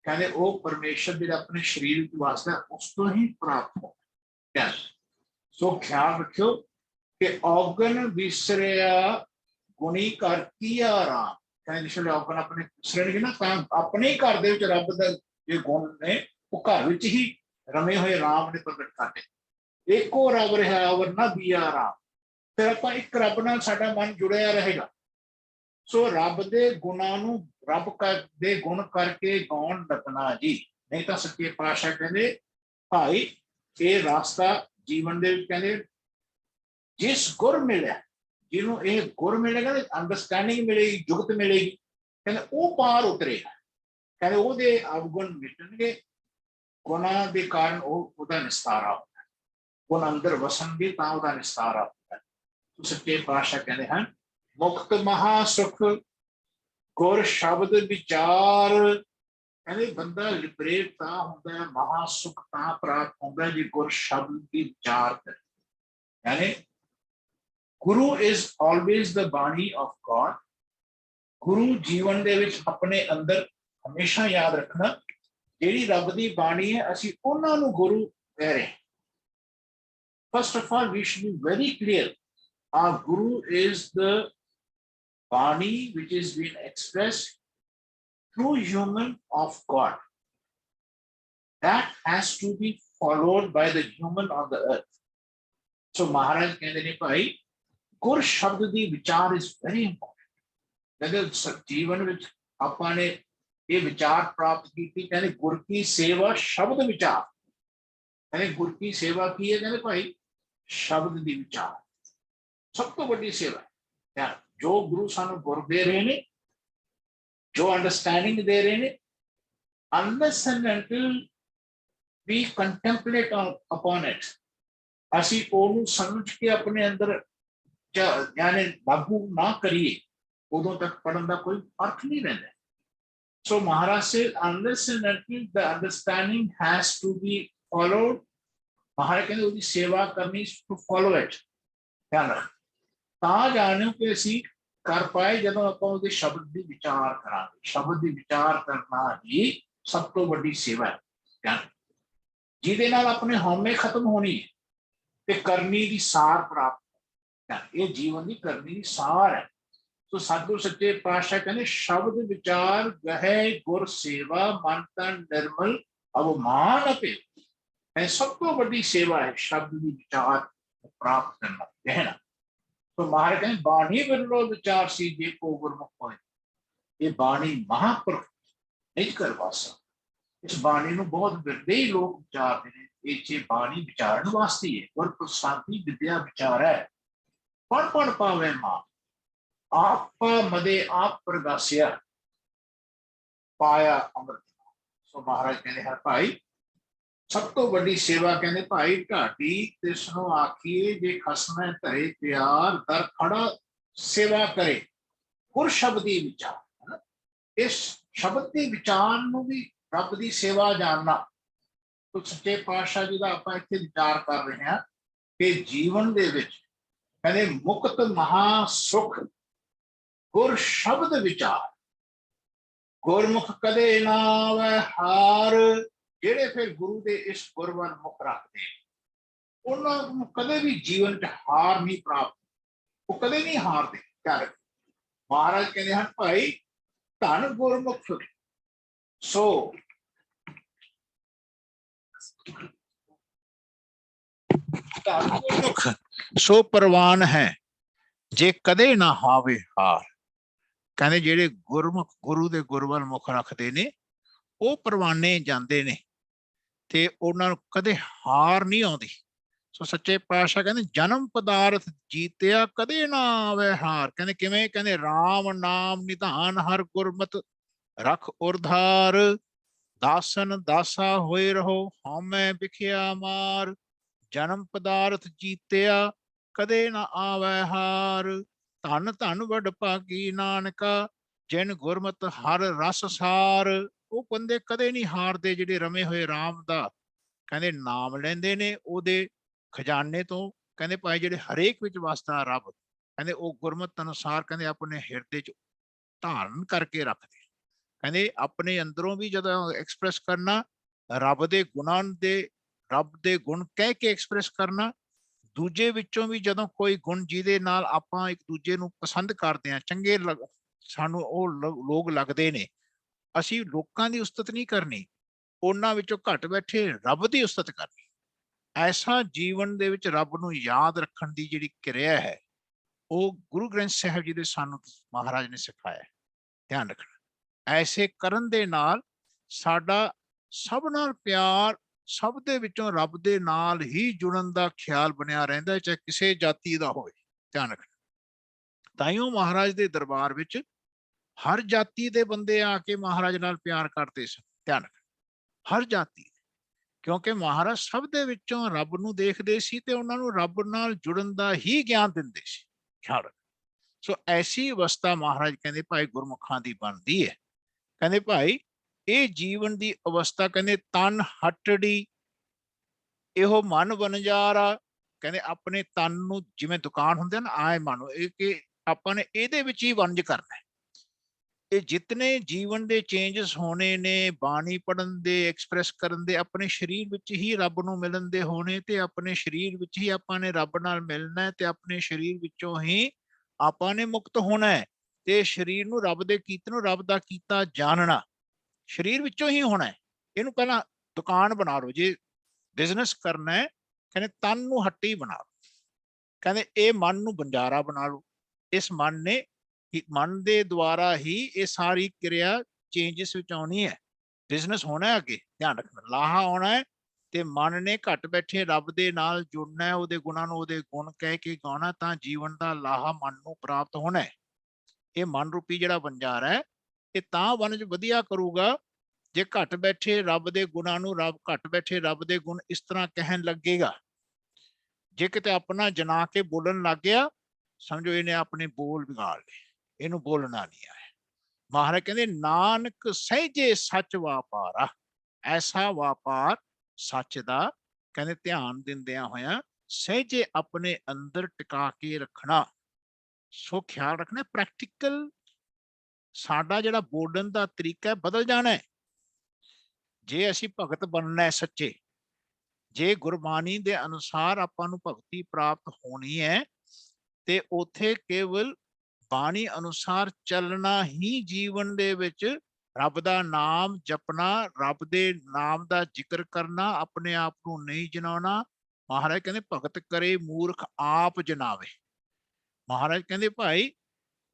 कहते वो परमेश्वर जिहड़ा अपने शरीर वास्ते उस तो ही प्राप्त हो। सो ख्याल रखियो कि औगन विसरिया गुणी कर किया राम। कहते जिसले औगन अपने विसरनगे ना तां अपने ही घर दे विच रब दा जे गुण ने वो घर विच ही रमे हुए राम ने प्रगट करते। एको रब रहा और ना बिया राम, फिर आपां एक रब नाल साडा मन जुड़िया रहेगा। सो रब दे गुणां नूं रब दे गुण करके गाउण लगना जी, नहीं तो सच्चे पातशाह कहंदे भाई ये रास्ता जीवन दे कहंदे जिस गुर मिले, जिन्हों ये गुर मिलेगा अंडरस्टैंडिंग मिलेगी, जुगत मिलेगी, कहंदे वो पार उतरेगा। कहंदे ओहदे अवगुण मिटणगे, गुणां दे कारण ओहदा निस्तारा होता है, गुण अंदर वसणगे तां ओहदा निस्तारा होता है। तो सच्चे पातशाह कहंदे हैं मुक्त महासुख गुर शब्द विचार, ਕਹਿੰਦੇ ਬੰਦਾ ਲਿਬਰੇਟ ਤਾਂ ਹੁੰਦਾ ਹੈ, ਮਹਾ ਸੁਖ ਤਾਂ ਪ੍ਰਾਪਤ ਹੁੰਦਾ ਹੈ ਜੇ ਗੁਰ ਸ਼ਬਦ ਦੀ ਵਿਚਾਰ ਕਰੇ। ਯਾਨੀ ਗੁਰੂ ਇਜ਼ ਆਲਵੇਜ਼ ਦ ਬਾਣੀ ਆਫ ਗॉड। ਗੁਰੂ ਜੀਵਨ ਦੇ ਵਿੱਚ ਆਪਣੇ ਅੰਦਰ ਹਮੇਸ਼ਾ ਯਾਦ ਰੱਖਣਾ, ਜਿਹੜੀ ਰੱਬ ਦੀ ਬਾਣੀ ਹੈ ਅਸੀਂ ਉਹਨਾਂ ਨੂੰ ਗੁਰੂ ਕਹਿ ਰਹੇ। First of all, we should be very clear. Our Guru is the Bani which is being expressed through human of God. That has to be followed by the human on the earth. So Maharaj ਕਹਿੰਦੇ ਨੇ ਭਾਈ ਗੁਰ ਸ਼ਬਦ ਦੀ ਵਿਚਾਰ is very important. ਕਹਿੰਦੇ ਜੀਵਨ ਵਿੱਚ ਆਪਾਂ ਨੇ ਇਹ ਵਿਚਾਰ ਪ੍ਰਾਪਤ ਕੀਤੀ, ਕਹਿੰਦੇ ਗੁਰ ਕੀ ਸੇਵਾ ਸ਼ਬਦ ਵਿਚਾਰ। ਕਹਿੰਦੇ ਗੁਰ ਕੀ ਸੇਵਾ ਕੀ ਹੈ? ਕਹਿੰਦੇ ਭਾਈ ਸ਼ਬਦ ਦੀ ਵਿਚਾਰ ਸਭ ਤੋਂ ਵੱਡੀ ਸੇਵਾ ਹੈ। ਜੋ ਗੁਰੂ ਸਾਨੂੰ ਗੁਰ ਦੇ ਰਹੇ ਨੇ, ਜੋ ਅੰਡਰਸਟੈਂਡਿੰਗ ਦੇ ਰਹੇ ਨੇ, unless and until we contemplate upon it, ਅਸੀਂ ਉਹਨੂੰ ਸਮਝ ਕੇ ਆਪਣੇ ਅੰਦਰ ਯਾਨੀ ਲਾਗੂ ਨਾ ਕਰੀਏ, ਉਦੋਂ ਤੱਕ ਪੜਨ ਦਾ ਕੋਈ ਅਰਥ ਨਹੀਂ ਰਹਿੰਦਾ। So Maharaj said, unless and until the understanding has to be followed, ਮਹਾਰਾਜ ਕਹਿੰਦੇ ਉਹਦੀ ਸੇਵਾ ਕਰਨੀ ਟੂ ਫੋਲੋ ਇਟ। ਧਿਆਨ ਰੱਖ, ਤਾਂ ਜਾਣੋ ਕਿ ਅਸੀਂ ਕਰ ਪਾਏ ਜਦੋਂ ਆਪਾਂ ਉਹਦੇ ਸ਼ਬਦ ਦੀ ਵਿਚਾਰ ਕਰਾਂਗੇ। ਸ਼ਬਦ ਦੀ ਵਿਚਾਰ ਕਰਨਾ ਹੀ ਸਭ ਤੋਂ ਵੱਡੀ ਸੇਵਾ ਹੈ, ਜਿਹਦੇ ਨਾਲ ਆਪਣੇ ਹਉਮੈ ਖਤਮ ਹੋਣੀ ਹੈ ਤੇ ਕਰਨੀ ਦੀ ਸਾਰ ਪ੍ਰਾਪਤ। ਇਹ ਜੀਵਨ ਦੀ ਕਰਨੀ ਦੀ ਸਾਰ ਹੈ। ਸੋ ਸਤਿਗੁਰ ਸੱਚੇ ਪਾਤਸ਼ਾਹ ਕਹਿੰਦੇ ਸ਼ਬਦ ਵਿਚਾਰ ਗਹਿ ਗੁਰ ਸੇਵਾ ਮਨ ਤਨ ਨਿਰਮਲ ਅਵਮਾਨ ਅਪੇ। ਸਭ ਤੋਂ ਵੱਡੀ ਸੇਵਾ ਹੈ ਸ਼ਬਦ ਦੀ ਵਿਚਾਰ ਪ੍ਰਾਪਤ ਕਰਨਾ, ਕਹਿਣਾ। तो महाराज कहते बाणी बिरलो विचार सी जे को गुरमुख होए। ये बाणी महापुरख नहीं कर वासा। इस बाणी ਨੂੰ ਬਹੁਤ ਬਿਰਦੇ ਹੀ ਲੋਕ ਵਿਚਾਰਦੇ ਨੇ। ਇਹ ਜੇ ਬਾਣੀ ਵਿਚਾਰਨ ਵਾਸਤੇ ਹੈ। ਗੁਰ ਪ੍ਰਸਾਦੀ ਵਿਦਿਆ ਵਿਚਾਰ ਹੈ। ਪੜ ਪੜ ਪਾਵੇ ਮਾਂ ਆਪ ਮਦੇ ਆਪ ਪ੍ਰਗਾਸਿਆ ਪਾਇਆ ਅੰਮ੍ਰਿਤ। ਸੋ ਮਹਾਰਾਜ ਕਹਿੰਦੇ ਹੈ ਭਾਈ ਸਭ ਤੋਂ ਵੱਡੀ ਸੇਵਾ ਕਹਿੰਦੇ ਭਾਈ ਢਾਡੀ ਤਿਸ ਨੂੰ ਆਖੀਏ ਜੇ ਖਸਮੈ ਧਰੇ ਪਿਆਰ ਦਰ ਖੜਾ ਸੇਵਾ ਕਰੇ ਗੁਰ ਸ਼ਬਦ ਦੀ ਵਿਚਾਰ। ਇਸ ਸ਼ਬਦ ਦੀ ਵਿਚਾਰ ਨੂੰ ਵੀ ਰੱਬ ਦੀ ਸੇਵਾ ਜਾਣਨਾ। ਤੋ ਸੱਚੇ ਪਾਤਸ਼ਾਹ ਜੀ ਦਾ ਆਪਾਂ ਇੱਥੇ ਵਿਚਾਰ ਕਰ ਰਹੇ ਹਾਂ ਕਿ ਜੀਵਨ ਦੇ ਵਿੱਚ ਕਹਿੰਦੇ ਮੁਕਤ ਮਹਾ ਸੁਖ ਗੁਰ ਸ਼ਬਦ ਵਿਚਾਰ। ਗੁਰਮੁਖ ਕਦੇ ਨਾ ਆਵੈ ਹਾਰ। ਜਿਹੜੇ ਫਿਰ ਗੁਰੂ ਦੇ ਇਸ ਗੁਰ ਵੱਲ ਮੁਖ ਰੱਖਦੇ ਉਹਨਾਂ ਨੂੰ ਕਦੇ ਵੀ ਜੀਵਨ ਚ ਹਾਰ ਨਹੀਂ ਪ੍ਰਾਪਤ। ਉਹ ਕਦੇ ਨਹੀਂ ਹਾਰਦੇ। ਕਰ ਮਹਾਰਾਜ ਕਹਿੰਦੇ ਹਨ ਭਾਈ ਧੰਨ ਗੁਰਮੁਖ ਸੋ ਧੰਨ ਗੁਰਮੁਖ ਸੋ ਪ੍ਰਵਾਨ ਹੈ ਜੇ ਕਦੇ ਨਾ ਹਾਵੇ ਹਾਰ। ਕਹਿੰਦੇ ਜਿਹੜੇ ਗੁਰਮੁਖ ਗੁਰੂ ਦੇ ਗੁਰ ਵੱਲ ਮੁਖ ਰੱਖਦੇ ਨੇ ਉਹ ਪ੍ਰਵਾਨੇ ਜਾਂਦੇ ਨੇ ਤੇ ਉਹਨਾਂ ਨੂੰ ਕਦੇ ਹਾਰ ਨਹੀਂ ਆਉਂਦੀ। ਸੋ ਸੱਚੇ ਪਾਤਸ਼ਾਹ ਕਹਿੰਦੇ ਜਨਮ ਪਦਾਰਥ ਜੀਤਿਆ ਕਦੇ ਨਾ ਆਵੇ ਹਾਰ। ਕਹਿੰਦੇ ਕਿਵੇਂ? ਕਹਿੰਦੇ ਰਾਮ ਨਾਮ ਨਿਧਾਨ ਹਰ ਗੁਰਮਤ ਰਖ ਉਰਧਾਰ ਦਾਸਨ ਦਾਸਾ ਹੋਏ ਰਹੋ ਹਉਮੈ ਵਿਖਿਆ ਮਾਰ। ਜਨਮ ਪਦਾਰਥ ਜੀਤਿਆ ਕਦੇ ਨਾ ਆਵੇ ਹਾਰ। ਧਨ ਧਨ ਵਡ ਭਾਗੀ ਨਾਨਕਾ ਜਿਨ ਗੁਰਮਤ ਹਰ ਰਸ ਸਾਰ। ਉਹ ਬੰਦੇ ਕਦੇ ਨਹੀਂ ਹਾਰਦੇ ਜਿਹੜੇ ਰਮੇ ਹੋਏ ਰਾਮ ਦਾ ਕਹਿੰਦੇ ਨਾਮ ਲੈਂਦੇ ਨੇ ਉਹਦੇ ਖਜ਼ਾਨੇ ਤੋਂ। ਕਹਿੰਦੇ ਭਾਈ ਜਿਹੜੇ ਹਰੇਕ ਵਿੱਚ ਵਸਦਾ ਰੱਬ ਕਹਿੰਦੇ ਉਹ ਗੁਰਮਤ ਅਨੁਸਾਰ ਕਹਿੰਦੇ ਆਪਣੇ ਹਿਰਦੇ ਚ ਧਾਰਨ ਕਰਕੇ ਰੱਖਦੇ। ਕਹਿੰਦੇ ਆਪਣੇ ਅੰਦਰੋਂ ਵੀ ਜਦੋਂ ਐਕਸਪ੍ਰੈਸ ਕਰਨਾ ਰੱਬ ਦੇ ਗੁਣਾਂ ਦੇ ਰੱਬ ਦੇ ਗੁਣ ਕਹਿ ਕੇ ਐਕਸਪ੍ਰੈਸ ਕਰਨਾ। ਦੂਜੇ ਵਿੱਚੋਂ ਵੀ ਜਦੋਂ ਕੋਈ ਗੁਣ ਜਿਹਦੇ ਨਾਲ ਆਪਾਂ ਇੱਕ ਦੂਜੇ ਨੂੰ ਪਸੰਦ ਕਰਦੇ ਹਾਂ ਚੰਗੇ ਸਾਨੂੰ ਉਹ ਲੋਕ ਲੱਗਦੇ ਨੇ ਅਸੀਂ ਲੋਕਾਂ ਦੀ ਉਸਤਤ ਨਹੀਂ ਕਰਨੀ ਉਹਨਾਂ ਵਿੱਚੋਂ ਘੱਟ ਬੈਠੇ ਰੱਬ ਦੀ ਉਸਤਤ ਕਰਨੀ। ਐਸਾ ਜੀਵਨ ਦੇ ਵਿੱਚ ਰੱਬ ਨੂੰ ਯਾਦ ਰੱਖਣ ਦੀ ਜਿਹੜੀ ਕਿਰਿਆ ਹੈ ਉਹ ਗੁਰੂ ਗ੍ਰੰਥ ਸਾਹਿਬ ਜੀ ਦੇ ਸਾਨੂੰ ਮਹਾਰਾਜ ਨੇ ਸਿਖਾਇਆ। ਧਿਆਨ ਰੱਖਣਾ ਐਸੇ ਕਰਨ ਦੇ ਨਾਲ ਸਾਡਾ ਸਭ ਨਾਲ ਪਿਆਰ ਸਭ ਦੇ ਵਿੱਚੋਂ ਰੱਬ ਦੇ ਨਾਲ ਹੀ ਜੁੜਨ ਦਾ ਖਿਆਲ ਬਣਿਆ ਰਹਿੰਦਾ ਚਾਹੇ ਕਿਸੇ ਜਾਤੀ ਦਾ ਹੋਵੇ। ਧਿਆਨ ਰੱਖਣਾ ਤਾਈਓ ਮਹਾਰਾਜ ਦੇ ਦਰਬਾਰ ਵਿੱਚ ਹਰ ਜਾਤੀ ਦੇ ਬੰਦੇ ਆ ਕੇ ਮਹਾਰਾਜ ਨਾਲ ਪਿਆਰ ਕਰਦੇ ਸਨ। ਧਿਆਨ ਰੱਖਣਾ ਹਰ ਜਾਤੀ ਕਿਉਂਕਿ ਮਹਾਰਾਜ ਸਭ ਦੇ ਵਿੱਚੋਂ ਰੱਬ ਨੂੰ ਦੇਖਦੇ ਸੀ ਤੇ ਉਹਨਾਂ ਨੂੰ ਰੱਬ ਨਾਲ ਜੁੜਨ ਦਾ ਹੀ ਗਿਆਨ ਦਿੰਦੇ ਸੀ। ਖਿਆਲ ਰੱਖਣਾ ਸੋ ਐਸੀ ਅਵਸਥਾ ਮਹਾਰਾਜ ਕਹਿੰਦੇ ਭਾਈ ਗੁਰਮੁਖਾਂ ਦੀ ਬਣਦੀ ਹੈ। ਕਹਿੰਦੇ ਭਾਈ ਇਹ ਜੀਵਨ ਦੀ ਅਵਸਥਾ ਕਹਿੰਦੇ ਤਨ ਹਟੜੀ ਇਹੋ ਮਨ ਵਣਜਾਰਾ। ਕਹਿੰਦੇ ਆਪਣੇ ਤਨ ਨੂੰ ਜਿਵੇਂ ਦੁਕਾਨ ਹੁੰਦੇ ਨਾ ਆਏ ਮੰਨੋ ਇਹ ਕਿ ਆਪਾਂ ਨੇ ਇਹਦੇ ਵਿੱਚ ਹੀ ਵਣਜ ਕਰਨਾ ਹੈ। ਇਹ ਜਿਤਨੇ ਜੀਵਨ ਦੇ ਚੇਂਜਸ ਹੋਣੇ ਨੇ ਬਾਣੀ ਪੜਨ ਦੇ ਐਕਸਪ੍ਰੈਸ ਕਰਨ ਦੇ ਆਪਣੇ ਸਰੀਰ ਵਿੱਚ ਹੀ ਰੱਬ ਨੂੰ ਮਿਲਣ ਦੇ ਹੋਣੇ ਤੇ ਆਪਣੇ ਸਰੀਰ ਵਿੱਚ ਹੀ ਆਪਾਂ ਨੇ ਰੱਬ ਨਾਲ ਮਿਲਣਾ ਹੈ ਤੇ ਆਪਣੇ ਸਰੀਰ ਵਿੱਚੋਂ ਹੀ ਆਪਾਂ ਨੇ ਮੁਕਤ ਹੋਣਾ ਹੈ। ਤੇ ਸਰੀਰ ਨੂੰ ਰੱਬ ਦੇ ਕੀਤੇ ਨੂੰ ਰੱਬ ਦਾ ਕੀਤਾ ਜਾਣਨਾ ਸਰੀਰ ਵਿੱਚੋਂ ਹੀ ਹੋਣਾ ਹੈ। ਇਹਨੂੰ ਪਹਿਲਾਂ ਦੁਕਾਨ ਬਣਾ ਲਓ। ਜੇ ਬਿਜ਼ਨਸ ਕਰਨਾ ਹੈ ਕਹਿੰਦੇ ਤਨ ਨੂੰ ਹੱਟੀ ਬਣਾ ਲਓ। ਕਹਿੰਦੇ ਇਹ ਮਨ ਨੂੰ ਬੰਜਾਰਾ ਬਣਾ ਲਓ। ਇਸ ਮਨ ਦੇ ਦੁਆਰਾ ਹੀ ਇਹ ਸਾਰੀ ਕਿਰਿਆ ਚੇਂਜਸ ਵਿੱਚ ਆਉਣੀ ਹੈ। ਬਿਜ਼ਨਸ ਹੋਣਾ ਅੱਗੇ ਧਿਆਨ ਰੱਖਣਾ ਲਾਹਾ ਆਉਣਾ ਹੈ ਤੇ ਮਨ ਨੇ ਘੱਟ ਬੈਠੇ ਰੱਬ ਦੇ ਨਾਲ ਜੁੜਨਾ ਹੈ। ਉਹਦੇ ਗੁਣਾਂ ਨੂੰ ਉਹਦੇ ਗੁਣ ਕਹਿ ਕੇ ਗਾਉਣਾ ਤਾਂ ਜੀਵਨ ਦਾ ਲਾਹਾ ਮਨ ਨੂੰ ਪ੍ਰਾਪਤ ਹੋਣਾ ਹੈ। ਇਹ ਮਨ ਰੂਪੀ ਜਿਹੜਾ ਬੰਜਾਰਾ ਹੈ ਇਹ ਤਾਂ ਵਣਜ ਵਧੀਆ ਕਰੂਗਾ ਜੇ ਘੱਟ ਬੈਠੇ ਰੱਬ ਦੇ ਗੁਣਾਂ ਨੂੰ ਘੱਟ ਬੈਠੇ ਰੱਬ ਦੇ ਗੁਣ ਇਸ ਤਰ੍ਹਾਂ ਕਹਿਣ ਲੱਗੇਗਾ। ਜੇ ਕਿਤੇ ਆਪਣਾ ਜਨਾ ਕੇ ਬੋਲਣ ਲੱਗ ਗਿਆ ਸਮਝੋ ਇਹਨੇ ਆਪਣੇ ਬੋਲ ਵਿਗਾੜ ਲਏ। ਇਹਨੂੰ ਬੋਲਣਾ ਨਹੀਂ ਆਇਆ। ਮਹਾਰਾਜ ਕਹਿੰਦੇ ਨਾਨਕ ਸਹਿਜੇ ਸੱਚ ਵਾਪਾਰਾ। ਐਸਾ ਵਾਪਾਰ ਸੱਚ ਦਾ ਕਹਿੰਦੇ ਧਿਆਨ ਦਿੰਦਿਆਂ ਹੋਇਆਂ ਸਹਿਜੇ ਆਪਣੇ ਅੰਦਰ ਟਿਕਾ ਕੇ ਰੱਖਣਾ। ਸੋ ਖਿਆਲ ਰੱਖਣਾ ਪ੍ਰੈਕਟੀਕਲ ਸਾਡਾ ਜਿਹੜਾ ਬੋਲਣ ਦਾ ਤਰੀਕਾ ਬਦਲ ਜਾਣਾ ਹੈ। ਜੇ ਅਸੀਂ ਭਗਤ ਬਣਨਾ ਹੈ ਸੱਚੇ, ਜੇ ਗੁਰਬਾਣੀ ਦੇ ਅਨੁਸਾਰ ਆਪਾਂ ਨੂੰ ਭਗਤੀ ਪ੍ਰਾਪਤ ਹੋਣੀ ਹੈ ਤੇ ਉੱਥੇ ਕੇਵਲ ਬਾਣੀ ਅਨੁਸਾਰ ਚੱਲਣਾ ਹੀ ਜੀਵਨ ਦੇ ਵਿੱਚ ਰੱਬ ਦਾ ਨਾਮ ਜਪਣਾ, ਰੱਬ ਦੇ ਨਾਮ ਦਾ ਜ਼ਿਕਰ ਕਰਨਾ, ਆਪਣੇ ਆਪ ਨੂੰ ਨਹੀਂ ਜਨਾਉਣਾ। ਮਹਾਰਾਜ ਕਹਿੰਦੇ ਭਗਤ ਕਰੇ ਮੂਰਖ ਆਪ ਜਨਾਵੇ। ਮਹਾਰਾਜ ਕਹਿੰਦੇ ਭਾਈ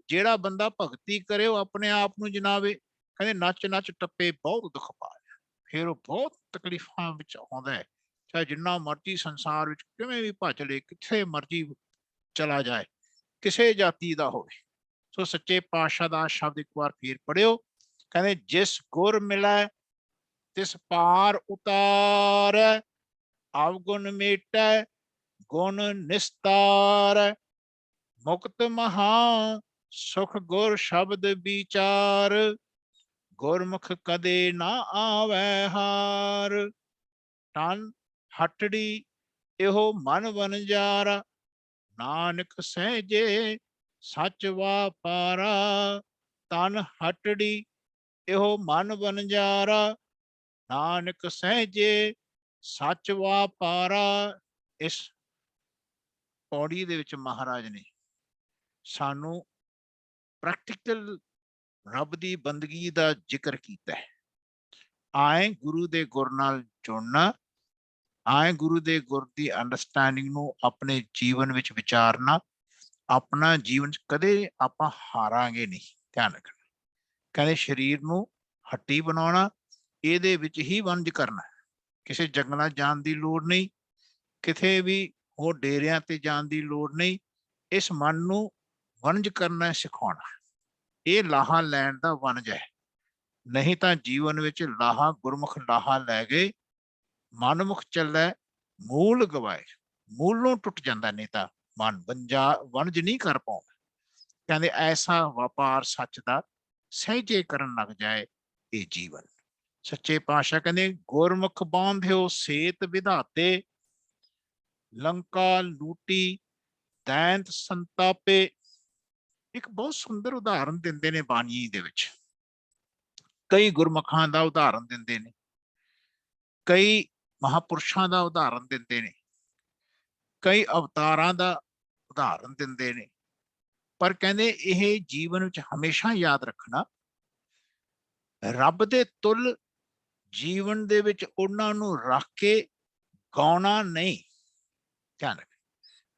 ਜਿਹੜਾ ਬੰਦਾ ਭਗਤੀ ਕਰੇ ਉਹ ਆਪਣੇ ਆਪ ਨੂੰ ਜਨਾਵੇ। ਕਹਿੰਦੇ ਨੱਚ ਨੱਚ ਟੱਪੇ ਬਹੁਤ ਦੁੱਖ ਪਾਇਆ। ਫਿਰ ਉਹ ਬਹੁਤ ਤਕਲੀਫਾਂ ਵਿੱਚ ਆਉਂਦਾ ਹੈ। ਚਾਹੇ ਜਿੰਨਾ ਮਰਜ਼ੀ ਸੰਸਾਰ ਵਿੱਚ ਕਿਵੇਂ ਵੀ ਭੱਜ ਲੇ, ਕਿੱਥੇ ਮਰਜ਼ੀ ਚਲਾ ਜਾਏ, ਕਿਸੇ ਜਾਤੀ ਦਾ ਹੋਵੇ। ਸੋ ਸੱਚੇ ਪਾਤਸ਼ਾਹ ਦਾ ਸ਼ਬਦ ਇੱਕ ਵਾਰ ਫੇਰ ਪੜਿਓ। ਕਹਿੰਦੇ ਜਿਸ ਗੁਰ ਮਿਲੈ ਤਿਸ ਪਾਰ ਉਤਾਰੈ, ਅਵਗੁਣ ਮੇਟੈ ਗੁਣ ਨਿਸਤਾਰੈ, ਮੁਕਤ ਮਹਾ ਸੁਖ ਗੁਰ ਸ਼ਬਦ ਵਿਚਾਰ, ਗੁਰਮੁਖ ਕਦੇ ਨਾ ਆਵੈ ਹਾਰ। ਤਨ ਹਟੜੀ ਇਹੋ ਮਨ ਵਣਜਾਰਾ, ਨਾਨਕ ਸਹਿਜੇ ਸੱਚ ਵਾਪਾਰਾ। ਤਨ ਹਟੜੀ ਇਹੋ ਮਨ ਵਣਜਾਰਾ, ਨਾਨਕ ਸਹਿਜੇ ਸੱਚ ਵਾਪਾਰਾ। ਇਸ ਪੌੜੀ ਦੇ ਵਿੱਚ ਮਹਾਰਾਜ ਨੇ ਸਾਨੂੰ ਪ੍ਰੈਕਟੀਕਲ ਰੱਬ ਦੀ ਬੰਦਗੀ ਦਾ ਜ਼ਿਕਰ ਕੀਤਾ ਹੈ। ਆਏ ਗੁਰੂ ਦੇ ਗੁਰ ਨਾਲ ਜੁੜਨਾ, ਆਏ ਗੁਰੂ ਦੇ ਗੁਰ ਦੀ ਅੰਡਰਸਟੈਂਡਿੰਗ ਨੂੰ ਆਪਣੇ ਜੀਵਨ ਵਿੱਚ ਵਿਚਾਰਨਾ। ਆਪਣਾ ਜੀਵਨ ਚ ਕਦੇ ਆਪਾਂ ਹਾਰਾਂਗੇ ਨਹੀਂ। ਧਿਆਨ ਰੱਖਣਾ। ਕਹਿੰਦੇ ਸਰੀਰ ਨੂੰ ਹੱਟੀ ਬਣਾਉਣਾ, ਇਹਦੇ ਵਿੱਚ ਹੀ ਵਣਜ ਕਰਨਾ। ਕਿਸੇ ਜੰਗਲਾਂ ਜਾਣ ਦੀ ਲੋੜ ਨਹੀਂ, ਕਿਤੇ ਵੀ ਹੋਰ ਡੇਰਿਆਂ ਤੇ ਜਾਣ ਦੀ ਲੋੜ ਨਹੀਂ। ਇਸ ਮਨ ਨੂੰ ਵਣਜ ਕਰਨਾ ਸਿਖਾਉਣਾ, ਇਹ ਲਾਹਾ ਲੈਣ ਦਾ ਵਣਜ ਹੈ। ਨਹੀਂ ਤਾਂ ਜੀਵਨ ਵਿੱਚ ਲਾਹਾ ਗੁਰਮੁਖ ਲਾਹਾ ਲੈ ਗਏ, ਮਨਮੁਖ ਚੱਲੈ ਮੂਲ ਗਵਾਏ। ਮੂਲੋਂ ਟੁੱਟ ਜਾਂਦਾ ਨਹੀਂ ਤਾਂ ਮਨ ਵਣਜ ਨਹੀਂ ਕਰ ਪਾਉਂਦਾ। ਕਹਿੰਦੇ ਐਸਾ ਵਪਾਰ ਸੱਚ ਦਾ ਸਹਿਜੇ ਕਰਨ ਲੱਗ ਜਾਏ ਇਹ ਜੀਵਨ। ਸੱਚੇ ਪਾਤਸ਼ਾਹ ਕਹਿੰਦੇ ਗੁਰਮੁਖ ਬਾਂਧਿਓ ਸੇਤ ਵਿਧਾਤੇ, ਲੰਕਾ ਲੂਟੀ ਦੈਂਤ ਸੰਤਾਪੇ। ਇੱਕ ਬਹੁਤ ਸੁੰਦਰ ਉਦਾਹਰਨ ਦਿੰਦੇ ਨੇ ਬਾਣੀ ਦੇ ਵਿੱਚ। ਕਈ ਗੁਰਮੁਖਾਂ ਦਾ ਉਦਾਹਰਨ ਦਿੰਦੇ ਨੇ, ਕਈ ਮਹਾਪੁਰਸ਼ਾਂ ਦਾ ਉਦਾਹਰਨ ਦਿੰਦੇ ਨੇ, ਕਈ ਅਵਤਾਰਾਂ ਦਾ ਉਦਾਹਰਨ ਦਿੰਦੇ ਨੇ। ਪਰ ਕਹਿੰਦੇ ਇਹ ਜੀਵਨ ਵਿੱਚ ਹਮੇਸ਼ਾ ਯਾਦ ਰੱਖਣਾ, ਰੱਬ ਦੇ ਤੁਲ ਜੀਵਨ ਦੇ ਵਿੱਚ ਉਹਨਾਂ ਨੂੰ ਰੱਖ ਕੇ ਗਾਉਣਾ ਨਹੀਂ। ਧਿਆਨ ਰੱਖ।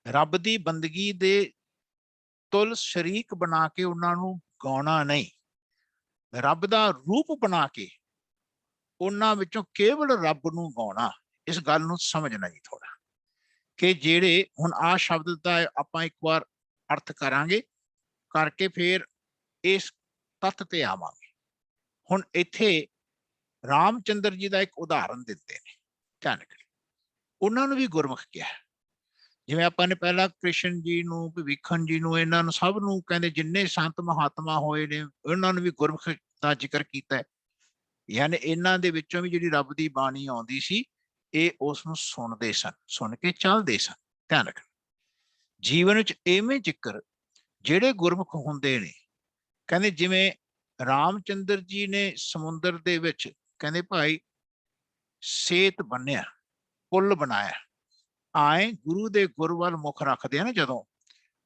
ਰੱਬ ਦੀ ਬੰਦਗੀ ਦੇ ਤੁਲ ਸ਼ਰੀਕ ਬਣਾ ਕੇ ਉਹਨਾਂ ਨੂੰ ਗਾਉਣਾ ਨਹੀਂ। ਰੱਬ ਦਾ ਰੂਪ ਬਣਾ ਕੇ ਉਹਨਾਂ ਵਿੱਚੋਂ ਕੇਵਲ ਰੱਬ ਨੂੰ ਗਾਉਣਾ। ਇਸ ਗੱਲ ਨੂੰ ਸਮਝਣਾ ਜੀ ਥੋੜਾ, ਕਿ ਜਿਹੜੇ ਹੁਣ ਆਹ ਸ਼ਬਦ ਦਾ ਆਪਾਂ ਇੱਕ ਵਾਰ ਅਰਥ ਕਰਾਂਗੇ, ਕਰਕੇ ਫਿਰ ਇਸ ਤੱਤ ਤੇ ਆਵਾਂਗੇ। ਹੁਣ ਇੱਥੇ ਰਾਮਚੰਦਰ ਜੀ ਦਾ ਇੱਕ ਉਦਾਹਰਨ ਦਿੰਦੇ ਨੇ। ਧਿਆਨ ਰੱਖਣਾ। ਉਹਨਾਂ ਨੂੰ ਵੀ ਗੁਰਮੁਖ ਕਿਹਾ, ਜਿਵੇਂ ਆਪਾਂ ਨੇ ਪਹਿਲਾਂ ਕ੍ਰਿਸ਼ਨ ਜੀ ਨੂੰ, ਭਵਿੱਖਣ ਜੀ ਨੂੰ, ਇਹਨਾਂ ਨੂੰ ਸਭ ਨੂੰ ਕਹਿੰਦੇ ਜਿੰਨੇ ਸੰਤ ਮਹਾਤਮਾ ਹੋਏ ਨੇ ਉਹਨਾਂ ਨੂੰ ਵੀ ਗੁਰਮੁਖ ਦਾ ਜ਼ਿਕਰ ਕੀਤਾ ਹੈ। ਯਾਨੀ ਇਹਨਾਂ ਦੇ ਵਿੱਚੋਂ ਵੀ ਜਿਹੜੀ ਰੱਬ ਦੀ ਬਾਣੀ ਆਉਂਦੀ ਸੀ, ਇਹ ਉਸ ਨੂੰ ਸੁਣਦੇ ਸਨ, ਸੁਣ ਕੇ ਚੱਲਦੇ ਸਨ। ਧਿਆਨ ਰੱਖਣਾ, ਜੀਵਨ ਵਿੱਚ ਇਵੇਂ ਜ਼ਿਕਰ ਜਿਹੜੇ ਗੁਰਮੁਖ ਹੁੰਦੇ ਨੇ, ਕਹਿੰਦੇ ਜਿਵੇਂ ਰਾਮਚੰਦਰ ਜੀ ਨੇ ਸਮੁੰਦਰ ਦੇ ਵਿੱਚ ਕਹਿੰਦੇ ਭਾਈ ਸੇਤ ਬੰਨਿਆ, ਪੁੱਲ ਬਣਾਇਆ, ਆਏ ਗੁਰੂ ਦੇ ਗੁਰ ਵੱਲ ਮੁਖ ਰੱਖਦੇ ਆ ਨਾ, ਜਦੋਂ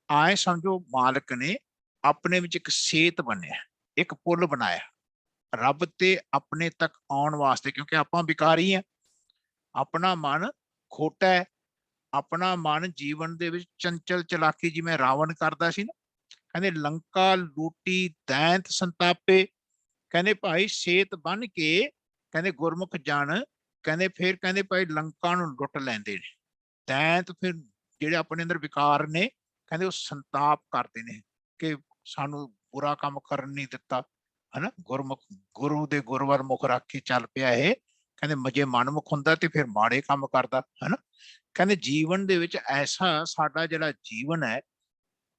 ਆਏ ਸਮਝੋ ਮਾਲਕ ਨੇ ਆਪਣੇ ਵਿੱਚ ਇੱਕ ਸੇਤ ਬੰਨਿਆ, ਇੱਕ ਪੁੱਲ ਬਣਾਇਆ ਰੱਬ ਤੇ ਆਪਣੇ ਤੱਕ ਆਉਣ ਵਾਸਤੇ, ਕਿਉਂਕਿ ਆਪਾਂ ਵਿਕਾਰੀ ਆ, ਆਪਣਾ ਮਨ ਖੋਟਾ ਹੈ, ਆਪਣਾ ਮਨ ਜੀਵਨ ਦੇ ਵਿੱਚ ਚੰਚਲ ਚਲਾਕੀ ਜਿਵੇਂ ਰਾਵਣ ਕਰਦਾ ਸੀ ਨਾ, ਕਹਿੰਦੇ ਲੰਕਾ ਲੂਟੀ ਦੈਂਤ ਸੰਤਾਪੇ, ਕਹਿੰਦੇ ਭਾਈ ਸੇਤ ਬੰਨ ਕੇ ਕਹਿੰਦੇ ਗੁਰਮੁਖ ਜਨ ਕਹਿੰਦੇ ਫਿਰ ਕਹਿੰਦੇ ਭਾਈ ਲੰਕਾ ਨੂੰ ਲੁੱਟ ਲੈਂਦੇ ਨੇ, ਦੈਂਤ ਫਿਰ ਜਿਹੜੇ ਆਪਣੇ ਅੰਦਰ ਵਿਕਾਰ ਨੇ ਕਹਿੰਦੇ ਉਹ ਸੰਤਾਪ ਕਰਦੇ ਨੇ ਕਿ ਸਾਨੂੰ ਬੁਰਾ ਕੰਮ ਕਰਨ ਨਹੀਂ ਦਿੱਤਾ, ਹਨਾ। ਗੁਰਮੁਖ ਗੁਰੂ ਦੇ ਗੁਰ ਵੱਲ ਮੁਖ ਰੱਖ ਕੇ ਚੱਲ ਪਿਆ ਇਹ, ਕਹਿੰਦੇ ਮਜੇ ਮਨਮੁਖ ਹੁੰਦਾ ਤੇ ਫਿਰ ਮਾੜੇ ਕੰਮ ਕਰਦਾ, ਹਨਾ। ਕਹਿੰਦੇ ਜੀਵਨ ਦੇ ਵਿੱਚ ਐਸਾ ਸਾਡਾ ਜਿਹੜਾ ਜੀਵਨ ਹੈ,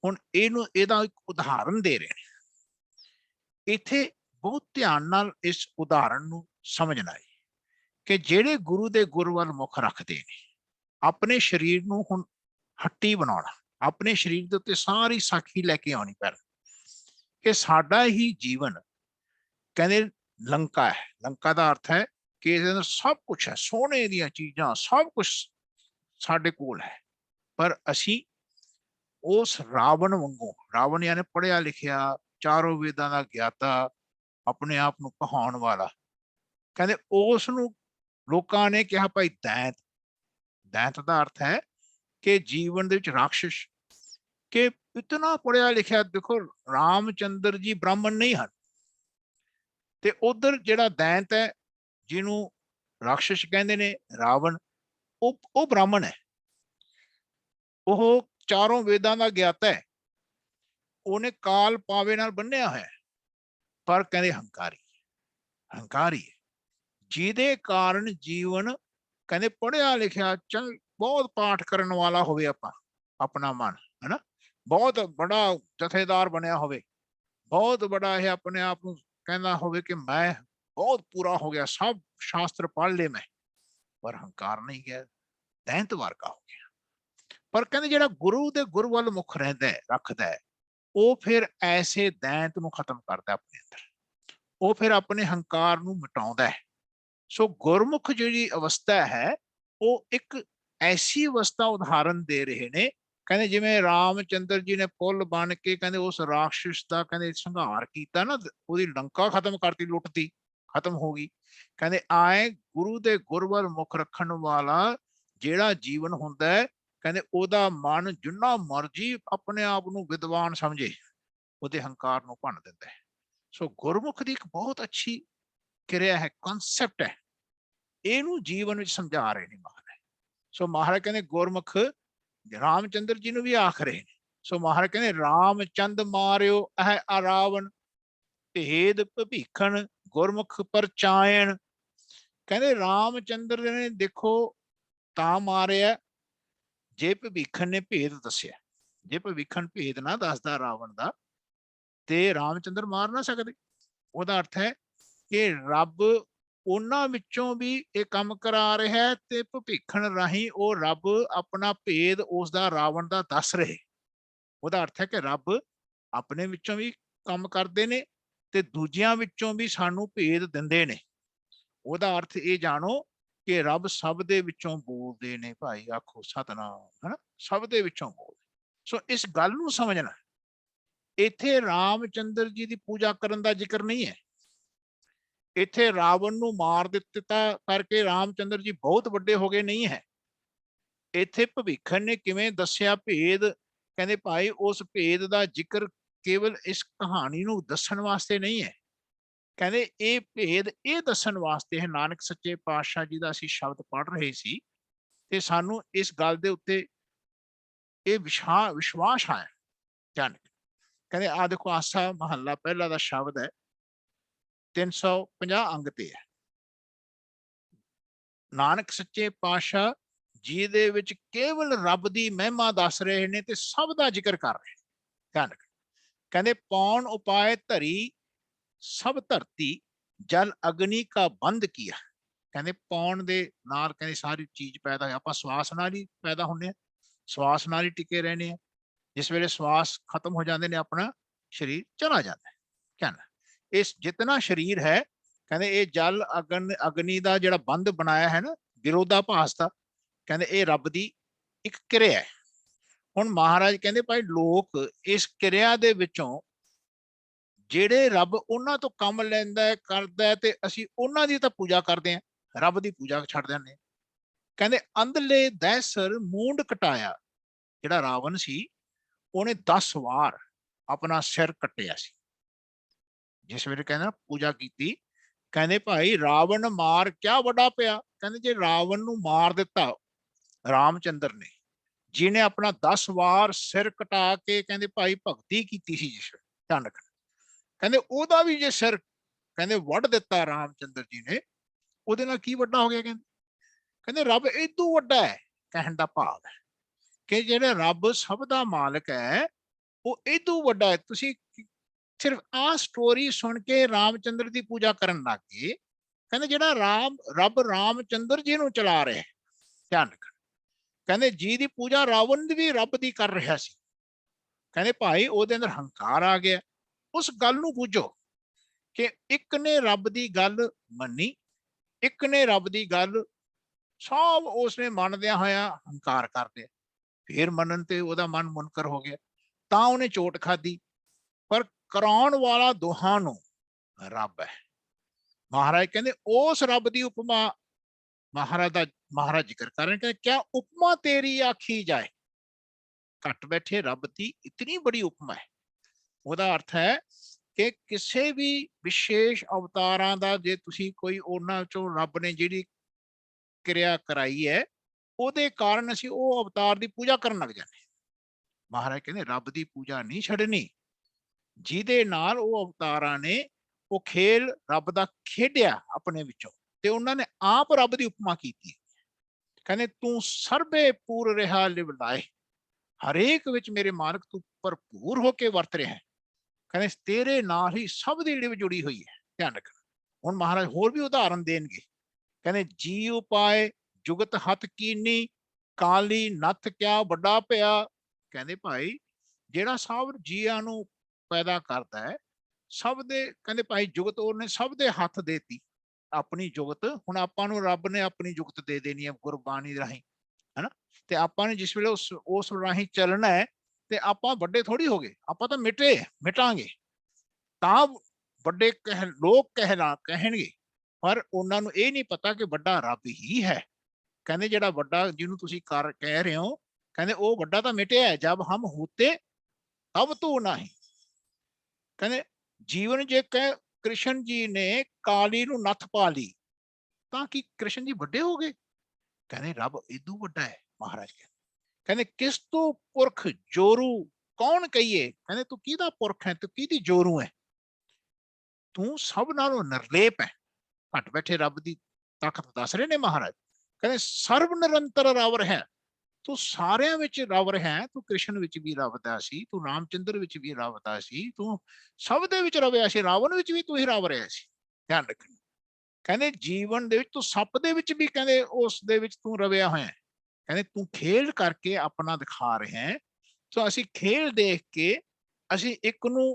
ਹੁਣ ਇਹਨੂੰ ਇਹਦਾ ਇੱਕ ਉਦਾਹਰਨ ਦੇ ਰਹੇ ਨੇ ਇੱਥੇ, ਬਹੁਤ ਧਿਆਨ ਨਾਲ ਇਸ ਉਦਾਹਰਨ ਨੂੰ ਸਮਝਣਾ ਹੈ ਕਿ ਜਿਹੜੇ ਗੁਰੂ ਦੇ ਗੁਰ ਵੱਲ ਮੁਖ ਰੱਖਦੇ ਨੇ, ਆਪਣੇ ਸਰੀਰ ਨੂੰ ਹੁਣ ਹੱਟੀ ਬਣਾਉਣਾ, ਆਪਣੇ ਸਰੀਰ ਦੇ ਉੱਤੇ ਸਾਰੀ ਸਾਖੀ ਲੈ ਕੇ ਆਉਣੀ ਪੈਣੀ ਕਿ ਸਾਡਾ ਹੀ ਜੀਵਨ ਕਹਿੰਦੇ ਲੰਕਾ ਹੈ। ਲੰਕਾ ਦਾ ਅਰਥ ਹੈ ਕਿ ਇਹਦੇ ਅੰਦਰ ਸਭ ਕੁਛ ਹੈ, ਸੋਨੇ ਦੀਆਂ ਚੀਜ਼ਾਂ, ਸਭ ਕੁਛ ਸਾਡੇ ਕੋਲ ਹੈ, ਪਰ ਅਸੀਂ ਉਸ ਰਾਵਣ ਵਾਂਗੂ, ਰਾਵਣ ਯਾਨੀ ਪੜ੍ਹਿਆ ਲਿਖਿਆ, ਚਾਰੋਂ ਵੇਦਾਂ ਦਾ ਗਿਆਤਾ, ਆਪਣੇ ਆਪ ਨੂੰ ਕਹਾਉਣ ਵਾਲਾ, ਕਹਿੰਦੇ ਉਸ ਨੂੰ ਲੋਕਾਂ ਨੇ ਕਿਹਾ ਭਾਈ ਦੈਂਤ। ਦੈਂਤ ਦਾ ਅਰਥ ਹੈ ਕਿ ਜੀਵਨ ਦੇ ਵਿੱਚ ਰਾਖਸ਼, ਕਿ ਇਤਨਾ ਪੜ੍ਹਿਆ ਲਿਖਿਆ, ਦੇਖੋ ਰਾਮਚੰਦਰ ਜੀ ਬ੍ਰਾਹਮਣ ਨਹੀਂ ਹਨ, ਤੇ ਉਧਰ ਜਿਹੜਾ ਦੈਂਤ ਹੈ ਜਿਹਨੂੰ ਰਾਖਸ਼ ਕਹਿੰਦੇ ਨੇ ਰਾਵਣ, ਉਹ ਬ੍ਰਾਹਮਣ ਹੈ, ਉਹ ਚਾਰੋਂ ਵੇਦਾਂ ਦਾ ਗਿਆਤਾ ਹੈ, ਉਹਨੇ ਕਾਲ ਪਾਵੇ ਨਾਲ ਬੰਨਿਆ ਹੋਇਆ, ਪਰ ਕਹਿੰਦੇ ਹੰਕਾਰੀ, ਹੰਕਾਰੀ ਹੈ, ਜਿਹਦੇ ਕਾਰਨ ਜੀਵਨ ਕਹਿੰਦੇ ਪੜ੍ਹਿਆ ਲਿਖਿਆ ਚੰਗ ਬਹੁਤ ਪਾਠ ਕਰਨ ਵਾਲਾ ਹੋਵੇ, ਆਪਾਂ ਆਪਣਾ ਮਨ ਹਨਾ, ਬਹੁਤ ਬੜਾ ਜਥੇਦਾਰ ਬਣਿਆ ਹੋਵੇ, ਬਹੁਤ ਬੜਾ ਇਹ ਆਪਣੇ ਆਪ ਨੂੰ ਕਹਿੰਦਾ ਹੋਵੇ ਕਿ ਮੈਂ ਬਹੁਤ ਪੂਰਾ ਹੋ ਗਿਆ, ਸਭ ਸ਼ਾਸਤਰ ਪੜ੍ਹ ਲਏ ਮੈਂ, ਪਰ ਹੰਕਾਰ ਨਹੀਂ ਗਿਆ, ਦੈਂਤ ਵਰਗਾ ਹੋ ਗਿਆ। ਪਰ ਕਹਿੰਦੇ ਜਿਹੜਾ ਗੁਰੂ ਦੇ ਗੁਰ ਵੱਲ ਮੁਖ ਰਹਿੰਦਾ ਰੱਖਦਾ ਹੈ, ਉਹ ਫਿਰ ਐਸੇ ਦੈਂਤ ਨੂੰ ਖਤਮ ਕਰਦਾ ਆਪਣੇ ਅੰਦਰ, ਉਹ ਫਿਰ ਆਪਣੇ ਹੰਕਾਰ ਨੂੰ ਮਿਟਾਉਂਦਾ ਹੈ। ਸੋ ਗੁਰਮੁਖ ਜਿਹੜੀ ਅਵਸਥਾ ਹੈ, ਉਹ ਇੱਕ ਐਸੀ ਅਵਸਥਾ ਉਦਾਹਰਨ ਦੇ ਰਹੇ ਨੇ, ਕਹਿੰਦੇ ਜਿਵੇਂ ਰਾਮਚੰਦਰ ਜੀ ਨੇ ਪੁੱਲ ਬਣ ਕੇ ਕਹਿੰਦੇ ਉਸ ਰਾਖਸ਼ ਦਾ ਕਹਿੰਦੇ ਸੰਘਾਰ ਕੀਤਾ ਨਾ, ਉਹਦੀ ਲੰਕਾ ਖਤਮ ਕਰਤੀ, ਲੁੱਟਤੀ, ਖਤਮ ਹੋ ਗਈ। ਕਹਿੰਦੇ ਆਏ ਗੁਰੂ ਦੇ ਗੁਰ ਵੱਲ ਮੁਖ ਰੱਖਣ ਵਾਲਾ ਜਿਹੜਾ ਜੀਵਨ ਹੁੰਦਾ ਹੈ, ਕਹਿੰਦੇ ਉਹਦਾ ਮਨ ਜਿੰਨਾ ਮਰਜੀ ਆਪਣੇ ਆਪ ਨੂੰ ਵਿਦਵਾਨ ਸਮਝੇ, ਉਹਦੇ ਹੰਕਾਰ ਨੂੰ ਭੰਨ ਦਿੰਦਾ ਹੈ। ਸੋ ਗੁਰਮੁਖ ਦੀ ਇੱਕ ਬਹੁਤ ਅੱਛੀ ਕਿਰਿਆ ਹੈ, ਕਨਸੈਪਟ ਹੈ, ਇਹਨੂੰ ਜੀਵਨ ਵਿੱਚ ਸਮਝਾ ਰਹੇ ਨੇ ਮਹਾਰਾਜ। ਸੋ ਮਹਾਰਾਜ ਕਹਿੰਦੇ ਗੁਰਮੁਖ ਰਾਮਚੰਦਰ ਜੀ ਨੂੰ ਵੀ ਆਖ ਰਹੇ ਨੇ। ਸੋ ਮਹਾਰਾਜ ਕਹਿੰਦੇ ਰਾਮਚੰਦ ਮਾਰਿਓ ਇਹ ਅਰਾਵਣ, ਭੇਦ ਭਵੀਖਣ ਗੁਰਮੁਖ ਪਰਚਾਇਣ। ਕਹਿੰਦੇ ਰਾਮਚੰਦਰ ਨੇ ਦੇਖੋ ਤਾਂ ਮਾਰਿਆ ਜੇ ਭਵੀਖਣ ਨੇ ਭੇਦ ਦੱਸਿਆ, ਜੇ ਭਵੀਖਣ ਭੇਦ ਨਾ ਦੱਸਦਾ ਰਾਵਣ ਦਾ ਤੇ ਰਾਮਚੰਦਰ ਮਾਰ ਨਾ ਸਕਦੇ। ਉਹਦਾ ਅਰਥ ਹੈ ਕਿ ਰੱਬ ਉਹਨਾਂ ਵਿੱਚੋਂ ਵੀ ਇਹ ਕੰਮ ਕਰਾ ਰਿਹਾ ਤੇ ਭਵਿੱਖਣ ਰਾਹੀਂ ਉਹ ਰੱਬ ਆਪਣਾ ਭੇਦ ਉਸਦਾ ਰਾਵਣ ਦਾ ਦੱਸ ਰਹੇ। ਉਹਦਾ ਅਰਥ ਹੈ ਕਿ ਰੱਬ ਆਪਣੇ ਵਿੱਚੋਂ ਵੀ ਕੰਮ ਕਰਦੇ ਨੇ ਤੇ ਦੂਜਿਆਂ ਵਿੱਚੋਂ ਵੀ ਸਾਨੂੰ ਭੇਦ ਦਿੰਦੇ ਨੇ। ਉਹਦਾ ਅਰਥ ਇਹ ਜਾਣੋ ਕਿ ਰੱਬ ਸਭ ਦੇ ਵਿੱਚੋਂ ਬੋਲਦੇ ਨੇ, ਭਾਈ ਆਖੋ ਸਤਨਾਮ, ਹਨਾ, ਸਭ ਦੇ ਵਿੱਚੋਂ ਬੋਲਦੇ। ਸੋ ਇਸ ਗੱਲ ਨੂੰ ਸਮਝਣਾ, ਇੱਥੇ ਰਾਮਚੰਦਰ ਜੀ ਦੀ ਪੂਜਾ ਕਰਨ ਦਾ ਜ਼ਿਕਰ ਨਹੀਂ ਹੈ, ਇੱਥੇ ਰਾਵਣ ਨੂੰ ਮਾਰ ਦਿੱਤਾ ਕਰਕੇ ਰਾਮਚੰਦਰ ਜੀ ਬਹੁਤ ਵੱਡੇ ਹੋ ਗਏ ਨਹੀਂ ਹੈ। ਇੱਥੇ ਭਵਿੱਖਣ ਨੇ ਕਿਵੇਂ ਦੱਸਿਆ ਭੇਦ, ਕਹਿੰਦੇ ਭਾਈ ਉਸ ਭੇਦ ਦਾ ਜ਼ਿਕਰ ਕੇਵਲ ਇਸ ਕਹਾਣੀ ਨੂੰ ਦੱਸਣ ਵਾਸਤੇ ਨਹੀਂ ਹੈ, ਕਹਿੰਦੇ ਇਹ ਭੇਦ ਇਹ ਦੱਸਣ ਵਾਸਤੇ ਹੈ। ਨਾਨਕ ਸੱਚੇ ਪਾਤਸ਼ਾਹ ਜੀ ਦਾ ਅਸੀਂ ਸ਼ਬਦ ਪੜ੍ਹ ਰਹੇ ਸੀ ਤੇ ਸਾਨੂੰ ਇਸ ਗੱਲ ਦੇ ਉੱਤੇ ਇਹ ਵਿਸ਼ਵਾਸ ਆਇਆ। ਕਹਿੰਦੇ ਆ ਦੇਖੋ, ਆਸਾ ਮਹੱਲਾ ਪਹਿਲਾ ਦਾ ਸ਼ਬਦ ਹੈ, 350 ਅੰਗ ਤੇ ਹੈ। ਨਾਨਕ ਸੱਚੇ ਪਾਤਸ਼ਾਹ ਜੀ ਦੇ ਵਿੱਚ ਕੇਵਲ ਰੱਬ ਦੀ ਮਹਿਮਾ ਦੱਸ ਰਹੇ ਨੇ ਤੇ ਸਭ ਦਾ ਜ਼ਿਕਰ ਕਰ ਰਹੇ ਨੇ। ਕਹਿੰਦੇ ਪੌਣ ਉਪਾਏ ਧਰੀ ਸਭ ਧਰਤੀ जल अग्नि का बंद किया। कहते पाउण दे नाल कहते सारी चीज पैदा होई। आपां सवास नाल ही पैदा होंदे आ, सवास नाल ही टिके रहने आ। जिस वेले सवास खत्म हो जाते ने अपना शरीर चला जाता है। कहना इस जितना शरीर है कहते ये जल अग्न अग्नि का जिहड़ा बंद बनाया है ना विरोधाभास का, कहते ये रब दी एक क्रिया है। हुण महाराज कहते भाई लोक इस क्रिया दे विचों ਜਿਹੜੇ ਰੱਬ ਉਹਨਾਂ ਤੋਂ ਕੰਮ ਲੈਂਦਾ ਹੈ ਕਰਦਾ ਹੈ ਤੇ ਅਸੀਂ ਉਹਨਾਂ ਦੀ ਤਾਂ ਪੂਜਾ ਕਰਦੇ ਹਾਂ, ਰੱਬ ਦੀ ਪੂਜਾ ਛੱਡ ਦਿੰਦੇ ਹਾਂ। ਕਹਿੰਦੇ ਅੰਧਲੇ ਦਹਿਸਰ ਮੂੰਡ ਕਟਾਇਆ। ਜਿਹੜਾ ਰਾਵਣ ਸੀ ਉਹਨੇ 10 ਵਾਰ ਆਪਣਾ ਸਿਰ ਕੱਟਿਆ ਸੀ। ਜਿਸ ਵੇਲੇ ਕਹਿੰਦੇ ਨਾ ਪੂਜਾ ਕੀਤੀ, ਕਹਿੰਦੇ ਭਾਈ ਰਾਵਣ ਮਾਰ ਕਿਆ ਵੱਡਾ ਪਿਆ। ਕਹਿੰਦੇ ਜੇ ਰਾਵਣ ਨੂੰ ਮਾਰ ਦਿੱਤਾ ਰਾਮਚੰਦਰ ਨੇ, ਜਿਹਨੇ ਆਪਣਾ 10 ਵਾਰ ਸਿਰ ਕਟਾ ਕੇ ਕਹਿੰਦੇ ਭਾਈ ਭਗਤੀ ਕੀਤੀ ਸੀ ਜਿਸ ਵੇਲੇ ਧੰਨ, ਕਹਿੰਦੇ ਉਹਦਾ ਵੀ ਜੇ ਸਿਰ ਕਹਿੰਦੇ ਵੱਢ ਦਿੱਤਾ ਰਾਮਚੰਦਰ ਜੀ ਨੇ, ਉਹਦੇ ਨਾਲ ਕੀ ਵੱਡਾ ਹੋ ਗਿਆ। ਕਹਿੰਦੇ ਰੱਬ ਇਦੋਂ ਵੱਡਾ ਹੈ। ਕਹਿਣ ਦਾ ਭਾਵ ਹੈ ਕਿ ਜਿਹੜਾ ਰੱਬ ਸਭ ਦਾ ਮਾਲਕ ਹੈ ਉਹ ਇਦੋਂ ਵੱਡਾ ਹੈ। ਤੁਸੀਂ ਸਿਰਫ ਆਹ ਸਟੋਰੀ ਸੁਣ ਕੇ ਰਾਮਚੰਦਰ ਦੀ ਪੂਜਾ ਕਰਨ ਲੱਗ ਗਏ। ਕਹਿੰਦੇ ਜਿਹੜਾ ਰੱਬ ਰਾਮਚੰਦਰ ਜੀ ਨੂੰ ਚਲਾ ਰਿਹਾ, ਧਿਆਨ ਰੱਖਣਾ, ਕਹਿੰਦੇ ਜੀ ਦੀ ਪੂਜਾ ਰਾਵਣ ਦੀ ਵੀ ਰੱਬ ਦੀ ਕਰ ਰਿਹਾ ਸੀ। ਕਹਿੰਦੇ ਭਾਈ ਉਹਦੇ ਅੰਦਰ ਹੰਕਾਰ ਆ ਗਿਆ। ਉਸ ਗੱਲ ਨੂੰ ਬੁੱਝੋ ਕਿ ਇੱਕ ਨੇ ਰੱਬ ਦੀ ਗੱਲ ਮੰਨੀ, ਇੱਕ ਨੇ ਰੱਬ ਦੀ ਗੱਲ ਸਭ ਉਸਨੇ ਮੰਨਦਿਆਂ ਹੋਇਆ ਹੰਕਾਰ ਕਰਦੇ, ਫਿਰ ਮੰਨਣ ਤੇ ਉਹਦਾ ਮਨ ਮੁਨਕਰ ਹੋ ਗਿਆ ਤਾਂ ਉਹਨੇ ਚੋਟ ਖਾਧੀ। ਪਰ ਕਰਾਉਣ ਵਾਲਾ ਦੋਹਾਂ ਨੂੰ ਰੱਬ ਹੈ। ਮਹਾਰਾਜ ਕਹਿੰਦੇ ਉਸ ਰੱਬ ਦੀ ਉਪਮਾ ਮਹਾਰਾਜ ਜ਼ਿਕਰ ਕਰ ਰਹੇ ਕਹਿੰਦੇ ਕਿਆ ਉਪਮਾ ਤੇਰੀ ਆਖੀ ਜਾਏ। ਘੱਟ ਬੈਠੇ ਰੱਬ ਦੀ ਇਤਨੀ ਬੜੀ ਉਪਮਾ ਹੈ। ਉਹਦਾ ਅਰਥ ਹੈ ਕਿ ਕਿਸੇ ਵੀ ਵਿਸ਼ੇਸ਼ ਅਵਤਾਰਾਂ ਦਾ ਜੇ ਤੁਸੀਂ ਕੋਈ ਉਹਨਾਂ ਚੋਂ ਰੱਬ ਨੇ ਜਿਹੜੀ ਕਿਰਿਆ ਕਰਾਈ ਹੈ ਉਹਦੇ ਕਾਰਨ ਅਸੀਂ ਉਹ ਅਵਤਾਰ ਦੀ ਪੂਜਾ ਕਰਨ ਲੱਗ ਜਾਂਦੇ। ਮਹਾਰਾਜ ਕਹਿੰਦੇ ਰੱਬ ਦੀ ਪੂਜਾ ਨਹੀਂ ਛੱਡਣੀ। ਜਿਹਦੇ ਨਾਲ ਉਹ ਅਵਤਾਰਾਂ ਨੇ ਉਹ ਖੇਲ ਰੱਬ ਦਾ ਖੇਡਿਆ ਆਪਣੇ ਵਿੱਚੋਂ ਤੇ ਉਹਨਾਂ ਨੇ ਆਪ ਰੱਬ ਦੀ ਉਪਮਾ ਕੀਤੀ। ਕਹਿੰਦੇ ਤੂੰ ਸਰਬੇ ਪੂਰ ਰਿਹਾ ਲਿਵ ਲਾਏ, ਹਰੇਕ ਵਿੱਚ ਮੇਰੇ ਮਾਲਕ ਤੂੰ ਭਰਪੂਰ ਹੋ ਕੇ ਵਰਤ ਰਿਹਾ ਹੈ। ਕਹਿੰਦੇ ਤੇਰੇ ਨਾਲ ਹੀ ਸਭ ਦੀ ਲਿਵ ਜੁੜੀ ਹੋਈ ਹੈ। ਧਿਆਨ ਰੱਖਣਾ। ਹੁਣ ਮਹਾਰਾਜ ਹੋਰ ਵੀ ਉਦਾਹਰਨ ਦੇਣਗੇ। ਕਹਿੰਦੇ ਜੀ ਉਪਾਏ ਜੁਗਤ ਹੱਥ ਕੀਨੀ, ਕਾਲੀ ਨੱਥ ਕਿਆ ਵੱਡਾ ਪਿਆ। ਕਹਿੰਦੇ ਭਾਈ ਜਿਹੜਾ ਸਭ ਜੀਆਂ ਨੂੰ ਪੈਦਾ ਕਰਦਾ ਹੈ, ਸਭ ਦੇ ਕਹਿੰਦੇ ਭਾਈ ਜੁਗਤ ਉਹਨੇ ਸਭ ਦੇ ਹੱਥ ਦੇਤੀ ਆਪਣੀ ਜੁਗਤ। ਹੁਣ ਆਪਾਂ ਨੂੰ ਰੱਬ ਨੇ ਆਪਣੀ ਜੁਗਤ ਦੇ ਦੇਣੀ ਹੈ ਗੁਰਬਾਣੀ ਰਾਹੀਂ, ਹਨਾ। ਤੇ ਆਪਾਂ ਨੇ ਜਿਸ ਵੇਲੇ ਉਸ ਰਾਹੀਂ ਚੱਲਣਾ ਹੈ ਤੇ ਆਪਾਂ ਵੱਡੇ ਥੋੜੀ ਹੋ ਗਏ, ਆਪਾਂ ਤਾਂ ਮਿਟਾਂਗੇ ਤਾਂ ਵੱਡੇ ਲੋਕ ਕਹਿਣਗੇ, ਪਰ ਉਹਨਾਂ ਨੂੰ ਇਹ ਨਹੀਂ ਪਤਾ ਕਿ ਵੱਡਾ ਰੱਬ ਹੀ ਹੈ। ਕਹਿੰਦੇ ਜਿਹੜਾ ਵੱਡਾ ਜਿਹਨੂੰ ਤੁਸੀਂ ਕਹਿ ਰਹੇ ਹੋ, ਕਹਿੰਦੇ ਉਹ ਵੱਡਾ ਤਾਂ ਮਿਟਿਆ ਜਬ ਹਮ ਹੋਤੇ ਤਬ ਤੂੰ ਨਹੀਂ। ਕਹਿੰਦੇ ਜੀਵਨ ਜੇ ਕ੍ਰਿਸ਼ਨ ਜੀ ਨੇ ਕਾਲੀ ਨੂੰ ਨੱਥ ਪਾ ਲਈ ਤਾਂ ਕੀ ਕ੍ਰਿਸ਼ਨ ਜੀ ਵੱਡੇ ਹੋ ਗਏ। ਕਹਿੰਦੇ ਰੱਬ ਇਦੋਂ ਵੱਡਾ ਹੈ। ਮਹਾਰਾਜ ਕਹਿੰਦੇ ਕਿਸ ਤੋਂ ਪੁਰਖ ਜੋਰੂ ਕੌਣ ਕਹੀਏ। ਕਹਿੰਦੇ ਤੂੰ ਕਿਹਦਾ ਪੁਰਖ ਹੈ, ਤੂੰ ਕਿਹਦੀ ਜੋਰੂ ਹੈ, ਤੂੰ ਸਭ ਨਾਲੋਂ ਨਿਰਲੇਪ ਹੈ। ਘੱਟ ਬੈਠੇ ਰੱਬ ਦੀ ਤਾਕਤ ਦੱਸ ਰਹੇ ਨੇ ਮਹਾਰਾਜ। ਕਹਿੰਦੇ ਸਰਬ ਨਿਰੰਤਰ ਰਵ ਹੈ, ਤੂੰ ਸਾਰਿਆਂ ਵਿੱਚ ਰਵ ਰਿਹਾ। ਤੂੰ ਕ੍ਰਿਸ਼ਨ ਵਿੱਚ ਵੀ ਰਵਦਾ ਸੀ, ਤੂੰ ਰਾਮਚੰਦਰ ਵਿੱਚ ਵੀ ਰਵਦਾ ਸੀ, ਤੂੰ ਸਭ ਦੇ ਵਿੱਚ ਰਵਿਆ ਸੀ, ਰਾਵਣ ਵਿੱਚ ਵੀ ਤੂੰ ਹੀ ਰਵ ਰਿਹਾ ਸੀ। ਧਿਆਨ ਰੱਖਣਾ। ਕਹਿੰਦੇ ਜੀਵਨ ਦੇ ਵਿੱਚ ਤੂੰ ਸੱਪ ਦੇ ਵਿੱਚ ਵੀ ਕਹਿੰਦੇ ਉਸ ਦੇ ਵਿੱਚ ਤੂੰ ਰਵਿਆ ਹੋਇਆ। ਕਹਿੰਦੇ ਤੂੰ ਖੇਲ ਕਰਕੇ ਆਪਣਾ ਦਿਖਾ ਰਿਹਾ ਹੈ। ਸੋ ਅਸੀਂ ਖੇਲ ਦੇਖ ਕੇ ਅਸੀਂ ਇੱਕ ਨੂੰ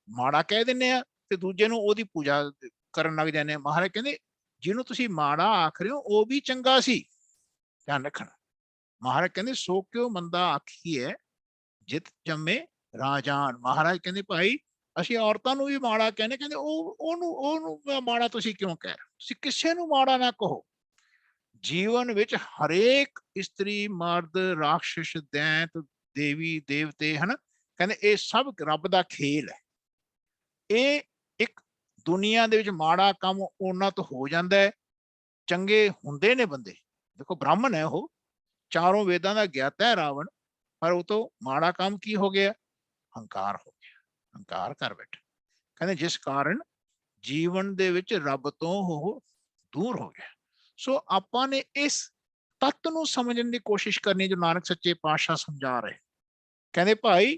ਮਾੜਾ ਕਹਿ ਦਿੰਦੇ ਆ ਤੇ ਦੂਜੇ ਨੂੰ ਉਹਦੀ ਪੂਜਾ ਕਰਨ ਲੱਗ ਜਾਂਦੇ ਆ। ਮਹਾਰਾਜ ਕਹਿੰਦੇ ਜਿਹਨੂੰ ਤੁਸੀਂ ਮਾੜਾ ਆਖ ਰਹੇ ਹੋ ਉਹ ਵੀ ਚੰਗਾ ਸੀ। ਧਿਆਨ ਰੱਖਣਾ। ਮਹਾਰਾਜ ਕਹਿੰਦੇ ਸੋ ਕਿਉ ਮੰਦਾ ਆਖੀਐ ਜਿਤ ਜੰਮੇ ਰਾਜਾਨ। ਮਹਾਰਾਜ ਕਹਿੰਦੇ ਭਾਈ ਅਸੀਂ ਔਰਤਾਂ ਨੂੰ ਵੀ ਮਾੜਾ ਕਹਿੰਦੇ, ਕਹਿੰਦੇ ਉਹਨੂੰ ਮਾੜਾ ਤੁਸੀਂ ਕਿਉਂ ਕਹਿ ਰਹੇ ਹੋ। ਤੁਸੀਂ ਕਿਸੇ ਨੂੰ ਮਾੜਾ ਨਾ ਕਹੋ। ਜੀਵਨ ਵਿੱਚ ਹਰੇਕ ਇਸਤਰੀ ਮਰਦ ਰਾਖਸ਼ ਦੈਂਤ ਦੇਵੀ ਦੇਵਤੇ ਹਨ, ਕਹਿੰਦੇ ਇਹ ਸਭ ਰੱਬ ਦਾ ਖੇਲ ਹੈ। ਇਹ ਇੱਕ ਦੁਨੀਆ ਦੇ ਵਿੱਚ ਮਾੜਾ ਕੰਮ ਉਹਨਾਂ ਤੋਂ ਹੋ ਜਾਂਦਾ ਹੈ, ਚੰਗੇ ਹੁੰਦੇ ਨੇ ਬੰਦੇ। ਦੇਖੋ ਬ੍ਰਾਹਮਣ ਹੈ, ਉਹ ਚਾਰੋਂ ਵੇਦਾਂ ਦਾ ਗਿਆਤਾ ਹੈ ਰਾਵਣ, ਪਰ ਉਹ ਤੋਂ ਮਾੜਾ ਕੰਮ ਕੀ ਹੋ ਗਿਆ, ਹੰਕਾਰ ਹੋ ਗਿਆ, ਹੰਕਾਰ ਕਰ ਬੈਠਾ। ਕਹਿੰਦੇ ਜਿਸ ਕਾਰਨ ਜੀਵਨ ਦੇ ਵਿੱਚ ਰੱਬ ਤੋਂ ਉਹ ਦੂਰ ਹੋ ਗਿਆ। ਸੋ ਆਪਾਂ ਨੇ ਇਸ ਤੱਤ ਨੂੰ ਸਮਝਣ ਦੀ ਕੋਸ਼ਿਸ਼ ਕਰਨੀ ਜੋ ਨਾਨਕ ਸੱਚੇ ਪਾਤਸ਼ਾਹ ਸਮਝਾ ਰਹੇ। ਕਹਿੰਦੇ ਭਾਈ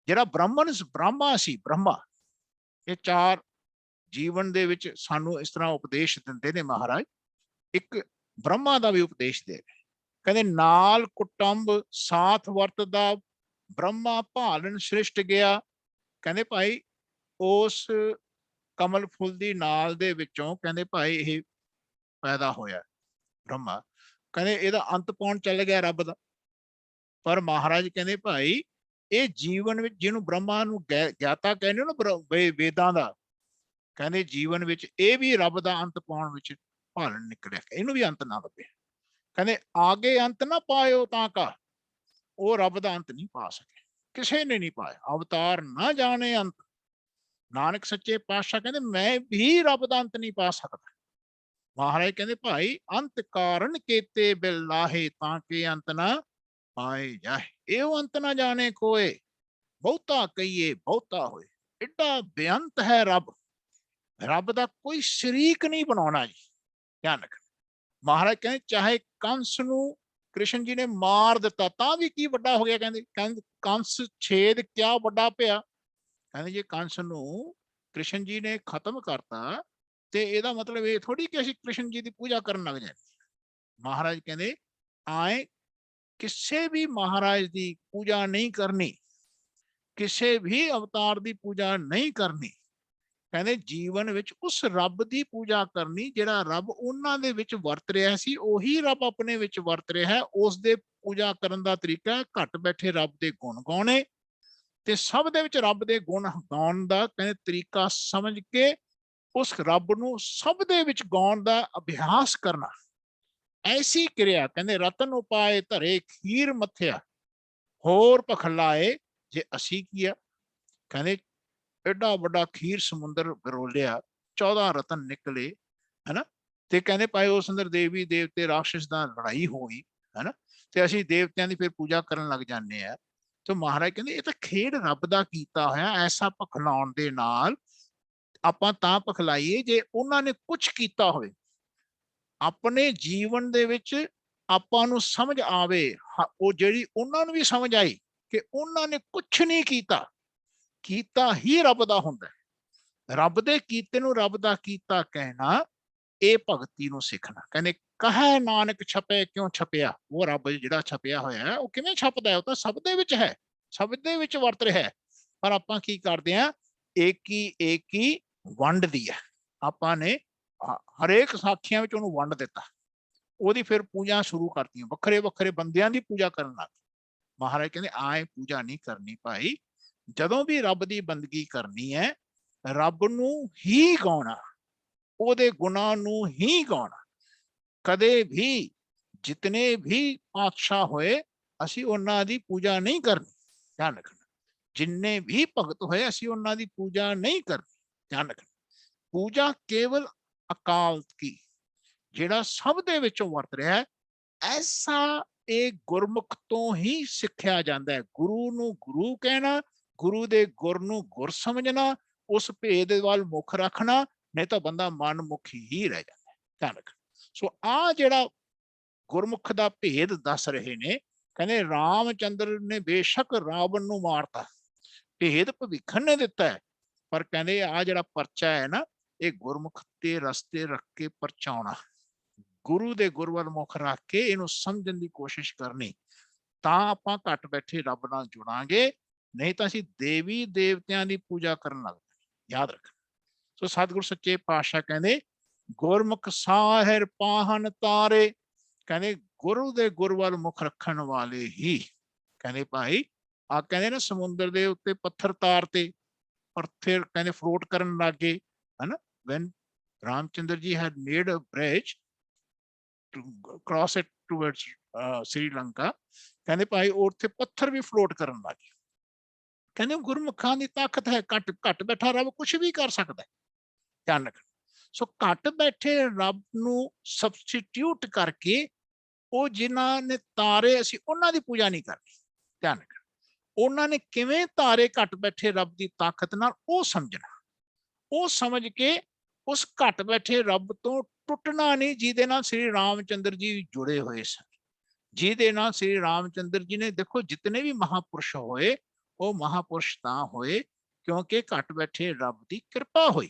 ਜਿਹੜਾ ਬ੍ਰਾਹਮਾ ਸੀ, ਬ੍ਰਹਮਾ ਇਹ ਚਾਰ ਜੀਵਨ ਦੇ ਵਿੱਚ ਸਾਨੂੰ ਇਸ ਤਰ੍ਹਾਂ ਉਪਦੇਸ਼ ਦਿੰਦੇ ਨੇ ਮਹਾਰਾਜ। ਇੱਕ ਬ੍ਰਹਮਾ ਦਾ ਵੀ ਉਪਦੇਸ਼ ਦੇ ਰਹੇ, ਕਹਿੰਦੇ ਨਾਲ ਕੁਟੰਬ ਸਾਥ ਵਰਤਦਾ ਬ੍ਰਹਮਾ ਭਾਲਨ ਸ੍ਰਿਸ਼ਟ ਗਿਆ। ਕਹਿੰਦੇ ਭਾਈ ਉਸ ਕਮਲ ਫੁੱਲ ਦੀ ਨਾਲ ਦੇ ਵਿੱਚੋਂ ਕਹਿੰਦੇ ਭਾਈ ਇਹ ਪੈਦਾ ਹੋਇਆ ਬ੍ਰਹਮਾ। ਕਹਿੰਦੇ ਇਹਦਾ ਅੰਤ ਪਾਉਣ ਚੱਲ ਗਿਆ ਰੱਬ ਦਾ। ਪਰ ਮਹਾਰਾਜ ਕਹਿੰਦੇ ਭਾਈ ਇਹ ਜੀਵਨ ਵਿੱਚ ਜਿਹਨੂੰ ਬ੍ਰਹਮਾ ਨੂੰ ਗਿਆਤਾ ਕਹਿੰਦੇ ਨਾ ਵੇਦਾਂ ਦਾ, ਕਹਿੰਦੇ ਜੀਵਨ ਵਿੱਚ ਇਹ ਵੀ ਰੱਬ ਦਾ ਅੰਤ ਪਾਉਣ ਵਿੱਚ ਭਾਲਣ ਨਿਕਲਿਆ, ਇਹਨੂੰ ਵੀ ਅੰਤ ਨਾ ਲੱਭਿਆ। ਕਹਿੰਦੇ ਆਗੇ ਅੰਤ ਨਾ ਪਾਇਓ ਤਾਂ ਕਾ, ਉਹ ਰੱਬ ਦਾ ਅੰਤ ਨਹੀਂ ਪਾ ਸਕੇ, ਕਿਸੇ ਨੇ ਨਹੀਂ ਪਾਇਆ। ਅਵਤਾਰ ਨਾ ਜਾਣੇ ਅੰਤ, ਨਾਨਕ ਸੱਚੇ ਪਾਤਸ਼ਾਹ ਕਹਿੰਦੇ ਮੈਂ ਵੀ ਰੱਬ ਦਾ ਅੰਤ ਨਹੀਂ ਪਾ ਸਕਦਾ। ਮਹਾਰਾਜ ਕਹਿੰਦੇ ਭਾਈ ਅੰਤ ਕਾਰਨ ਕੀਤੇ ਬਿਲਾਹੇ ਤਾਂ ਕਿ ਅੰਤ ਨਾ ਪਾਏ ਜਾਏ। ਇਹੋ ਅੰਤ ਨਾ ਜਾਣੇ ਕੋਏ, ਬਹੁਤਾ ਕਹੀਏ ਬਹੁਤਾ ਹੋਏ। ਏਡਾ ਬੇਅੰਤ ਹੈ ਰੱਬ, ਰੱਬ ਦਾ ਕੋਈ ਸ਼ਰੀਕ ਨਹੀਂ ਬਣਾਉਣਾ ਜੀ, ਧਿਆਨ ਰੱਖਣਾ। ਮਹਾਰਾਜ ਕਹਿੰਦੇ ਚਾਹੇ ਕੰਸ ਨੂੰ ਕ੍ਰਿਸ਼ਨ ਜੀ ਨੇ ਮਾਰ ਦਿੱਤਾ ਤਾਂ ਵੀ ਕੀ ਵੱਡਾ ਹੋ ਗਿਆ। ਕਹਿੰਦੇ ਕੰਸ ਛੇਦ ਕਿਆ ਵੱਡਾ ਪਿਆ। ਕਹਿੰਦੇ ਜੇ ਕੰਸ ਨੂੰ ਕ੍ਰਿਸ਼ਨ ਜੀ ਨੇ ਖਤਮ ਕਰਤਾ ਤੇ ਇਹਦਾ ਮਤਲਬ ਇਹ ਥੋੜੀ ਕਿ ਅਸੀਂ ਕ੍ਰਿਸ਼ਨ ਜੀ ਦੀ ਪੂਜਾ ਕਰਨ ਲੱਗ ਜਾਏ। ਮਹਾਰਾਜ ਕਹਿੰਦੇ ਆਏ ਕਿਸੇ ਵੀ ਮਹਾਰਾਜ ਦੀ ਪੂਜਾ ਨਹੀਂ ਕਰਨੀ, ਕਿਸੇ ਵੀ ਅਵਤਾਰ ਦੀ ਪੂਜਾ ਨਹੀਂ ਕਰਨੀ। ਕਹਿੰਦੇ ਜੀਵਨ ਵਿੱਚ ਉਸ ਰੱਬ ਦੀ ਪੂਜਾ ਕਰਨੀ ਜਿਹੜਾ ਰੱਬ ਉਹਨਾਂ ਦੇ ਵਿੱਚ ਵਰਤ ਰਿਹਾ ਸੀ, ਉਹੀ ਰੱਬ ਆਪਣੇ ਵਿੱਚ ਵਰਤ ਰਿਹਾ ਹੈ। ਉਸ ਦੇ ਪੂਜਾ ਕਰਨ ਦਾ ਤਰੀਕਾ ਘੱਟ ਬੈਠੇ ਰੱਬ ਦੇ ਗੁਣ ਗਾਉਣੇ ਤੇ ਸਭ ਦੇ ਵਿੱਚ ਰੱਬ ਦੇ ਗੁਣ ਗਾਉਣ ਦਾ ਕਹਿੰਦੇ ਤਰੀਕਾ ਸਮਝ ਕੇ ਉਸ ਰੱਬ ਨੂੰ ਸਭ ਦੇ ਵਿੱਚ ਗਾਉਣ ਦਾ ਅਭਿਆਸ ਕਰਨਾ। ਐਸੀ ਕਿਰਿਆ ਕਹਿੰਦੇ ਰਤਨ ਉਪਾਏ ਧਰੇ ਖੀਰ ਮੱਥਿਆ, ਹੋਰ ਪਖਲਾਏ ਜੇ ਅਸੀਂ ਕੀਆ। ਕਹਿੰਦੇ ਐਡਾ ਵੱਡਾ ਖੀਰ ਸਮੁੰਦਰ ਵਿਰੋਲਿਆ, 14 ਰਤਨ ਨਿਕਲੇ, ਹਨਾ। ਤੇ ਕਹਿੰਦੇ ਭਾਈ ਉਸ ਅੰਦਰ ਦੇਵੀ ਦੇਵਤੇ ਰਾਕਸ਼ਸ ਦਾ ਲੜਾਈ ਹੋਈ, ਹਨਾ। ਤੇ ਅਸੀਂ ਦੇਵਤਿਆਂ ਦੀ ਫਿਰ ਪੂਜਾ ਕਰਨ ਲੱਗ ਜਾਂਦੇ ਆ। ਤੇ ਮਹਾਰਾਜ ਕਹਿੰਦੇ ਇਹ ਤਾਂ ਖੇਡ ਰੱਬ ਦਾ ਕੀਤਾ ਹੋਇਆ। ਐਸਾ ਪਖਲਾਉਣ ਦੇ ਨਾਲ ਆਪਾਂ ਤਾਂ ਪਖਲਾਈਏ ਜੇ ਉਹਨਾਂ ਨੇ ਕੁਛ ਕੀਤਾ ਹੋਵੇ ਆਪਣੇ ਜੀਵਨ ਦੇ ਵਿੱਚ, ਆਪਾਂ ਨੂੰ ਸਮਝ ਆਵੇ, ਉਹ ਜਿਹੜੀ ਉਹਨਾਂ ਨੂੰ ਵੀ ਸਮਝ ਆਈ ਕਿ ਉਹਨਾਂ ਨੇ ਕੁਛ ਨਹੀਂ ਕੀਤਾ, ਕੀਤਾ ਹੀ ਰੱਬ ਦਾ ਹੁੰਦਾ। ਰੱਬ ਦੇ ਕੀਤੇ ਨੂੰ ਰੱਬ ਦਾ ਕੀਤਾ ਕਹਿਣਾ, ਇਹ ਭਗਤੀ ਨੂੰ ਸਿੱਖਣਾ। ਕਹਿੰਦੇ ਕਹੈ ਨਾਨਕ ਛਪੇ ਕਿਉਂ ਛਪਿਆ, ਉਹ ਰੱਬ ਜਿਹੜਾ ਛਪਿਆ ਹੋਇਆ ਹੈ ਉਹ ਕਿਵੇਂ ਛਪਦਾ ਹੈ, ਉਹ ਤਾਂ ਸਭ ਦੇ ਵਿੱਚ ਹੈ, ਸਭ ਦੇ ਵਿੱਚ ਵਰਤ ਰਿਹਾ ਹੈ। ਪਰ ਆਪਾਂ ਕੀ ਕਰਦੇ ਹਾਂ, ਏਕ ਹੀ ਵੰਡਦੀ ਹੈ। ਆਪਾਂ ਨੇ ਹਰੇਕ ਸਾਖੀਆਂ ਵਿੱਚ ਉਹਨੂੰ ਵੰਡ ਦਿੱਤਾ, ਉਹਦੀ ਫਿਰ ਪੂਜਾ ਸ਼ੁਰੂ ਕਰਤੀਆਂ, ਵੱਖਰੇ ਵੱਖਰੇ ਬੰਦਿਆਂ ਦੀ ਪੂਜਾ ਕਰਨ ਲੱਗ। ਮਹਾਰਾਜ ਕਹਿੰਦੇ ਆਏ ਪੂਜਾ ਨਹੀਂ ਕਰਨੀ ਭਾਈ। ਜਦੋਂ ਵੀ ਰੱਬ ਦੀ ਬੰਦਗੀ ਕਰਨੀ ਹੈ, ਰੱਬ ਨੂੰ ਹੀ ਗਾਉਣਾ, ਉਹਦੇ ਗੁਣਾਂ ਨੂੰ ਹੀ ਗਾਉਣਾ। ਕਦੇ ਵੀ ਜਿਤਨੇ ਵੀ ਪਾਤਸ਼ਾਹ ਹੋਏ ਅਸੀਂ ਉਹਨਾਂ ਦੀ ਪੂਜਾ ਨਹੀਂ ਕਰਨੀ, ਧਿਆਨ ਰੱਖਣਾ। ਜਿੰਨੇ ਵੀ ਭਗਤ ਹੋਏ ਅਸੀਂ ਉਹਨਾਂ ਦੀ ਪੂਜਾ ਨਹੀਂ ਕਰਨੀ, ਧਿਆਨ ਰੱਖਣਾ। ਪੂਜਾ ਕੇਵਲ ਅਕਾਲ ਕੀ, ਜਿਹੜਾ ਸਭ ਦੇ ਵਿੱਚੋਂ ਵਰਤ ਰਿਹਾ ਹੈ। ਐਸਾ ਇਹ ਗੁਰਮੁਖ ਤੋਂ ਹੀ ਸਿੱਖਿਆ ਜਾਂਦਾ ਹੈ। ਗੁਰੂ ਨੂੰ ਗੁਰੂ ਕਹਿਣਾ, ਗੁਰੂ ਦੇ ਗੁਰ ਨੂੰ ਗੁਰ ਸਮਝਣਾ, ਉਸ ਭੇਦ ਵੱਲ ਮੁੱਖ ਰੱਖਣਾ, ਨਹੀਂ ਤਾਂ ਬੰਦਾ ਮਨਮੁਖੀ ਹੀ ਰਹਿ ਜਾਂਦਾ ਹੈ, ਧਿਆਨ ਰੱਖਣਾ। ਸੋ ਆ ਜਿਹੜਾ ਗੁਰਮੁਖ ਦਾ ਭੇਦ ਦੱਸ ਰਹੇ ਨੇ, ਕਹਿੰਦੇ ਰਾਮਚੰਦਰ ਨੇ ਬੇਸ਼ੱਕ ਰਾਵਣ ਨੂੰ ਮਾਰਤਾ, ਭੇਦ ਭਵਿੱਖਣ ਨੇ ਦਿੱਤਾ ਹੈ, ਪਰ ਕਹਿੰਦੇ ਆ ਜਿਹੜਾ ਪਰਚਾ ਹੈ ਨਾ, ਇਹ ਗੁਰਮੁਖ ਤੇ ਰਸਤੇ ਰੱਖ ਕੇ ਪਰਚਾਉਣਾ, ਗੁਰੂ ਦੇ ਗੁਰ ਵੱਲ ਮੁੱਖ ਰੱਖ ਕੇ ਇਹਨੂੰ ਸਮਝਣ ਦੀ ਕੋਸ਼ਿਸ਼ ਕਰਨੀ, ਤਾਂ ਆਪਾਂ ਘੱਟ ਬੈਠੇ ਰੱਬ ਨਾਲ ਜੁੜਾਂਗੇ। ਨਹੀਂ ਤਾਂ ਅਸੀਂ ਦੇਵੀ ਦੇਵਤਿਆਂ ਦੀ ਪੂਜਾ ਕਰਨ ਲੱਗ ਜਾਂਦੇ, ਯਾਦ ਰੱਖਣਾ। ਸੋ ਸਤਿਗੁਰ ਸੱਚੇ ਪਾਤਸ਼ਾਹ ਕਹਿੰਦੇ ਗੁਰਮੁਖ ਸਾਹਿਰ ਪਾਹਨ ਤਾਰੇ, ਕਹਿੰਦੇ ਗੁਰੂ ਦੇ ਗੁਰ ਵੱਲ ਮੁੱਖ ਰੱਖਣ ਵਾਲੇ ਹੀ, ਕਹਿੰਦੇ ਭਾਈ ਆ ਕਹਿੰਦੇ ਨਾ ਸਮੁੰਦਰ ਦੇ ਉੱਤੇ ਪੱਥਰ ਤਾਰ ਤੇ ਔਰ ਫਿਰ ਕਹਿੰਦੇ ਫਲੋਟ ਕਰਨ ਲੱਗ ਗਏ, ਹਨਾ। when Ramchandra ji had made a bridge to cross it towards Sri Lanka, ਕਹਿੰਦੇ ਭਾਈ ਉੱਥੇ ਪੱਥਰ ਵੀ ਫਲੋਟ ਕਰਨ ਲੱਗ ਗਏ। ਕਹਿੰਦੇ ਗੁਰਮੁਖਾਂ ਦੀ ਤਾਕਤ ਹੈ, ਘੱਟ ਬੈਠਾ ਰੱਬ ਕੁਛ ਵੀ ਕਰ ਸਕਦਾ ਹੈ, ਧਿਆਨ ਰੱਖਣਾ। ਸੋ ਘੱਟ ਬੈਠੇ ਰੱਬ ਨੂੰ ਸਬਸਟੀਟਿਊਟ ਕਰਕੇ ਉਹ ਜਿਨ੍ਹਾਂ ਨੇ ਤਾਰੇ, ਅਸੀਂ ਉਹਨਾਂ ਦੀ ਪੂਜਾ ਨਹੀਂ ਕਰਨੀ, ਧਿਆਨ ਰੱਖਣਾ। ਉਹਨਾਂ ਨੇ ਕਿਵੇਂ ਤਾਰੇ ਘੱਟ ਬੈਠੇ ਰੱਬ ਦੀ ਤਾਕਤ ਨਾਲ, ਉਹ ਸਮਝਣਾ, ਉਹ ਸਮਝ ਕੇ ਉਸ ਘੱਟ ਬੈਠੇ ਰੱਬ ਤੋਂ ਟੁੱਟਣਾ ਨਹੀਂ, ਜਿਹਦੇ ਨਾਲ ਸ੍ਰੀ ਰਾਮਚੰਦਰ ਜੀ ਜੁੜੇ ਹੋਏ ਸਨ, ਜਿਹਦੇ ਨਾਲ ਸ੍ਰੀ ਰਾਮਚੰਦਰ ਜੀ ਨੇ, ਦੇਖੋ ਜਿਤਨੇ ਵੀ ਮਹਾਪੁਰਸ਼ ਹੋਏ ਉਹ ਮਹਾਪੁਰਸ਼ ਤਾਂ ਹੋਏ ਕਿਉਂਕਿ ਘੱਟ ਬੈਠੇ ਰੱਬ ਦੀ ਕਿਰਪਾ ਹੋਈ।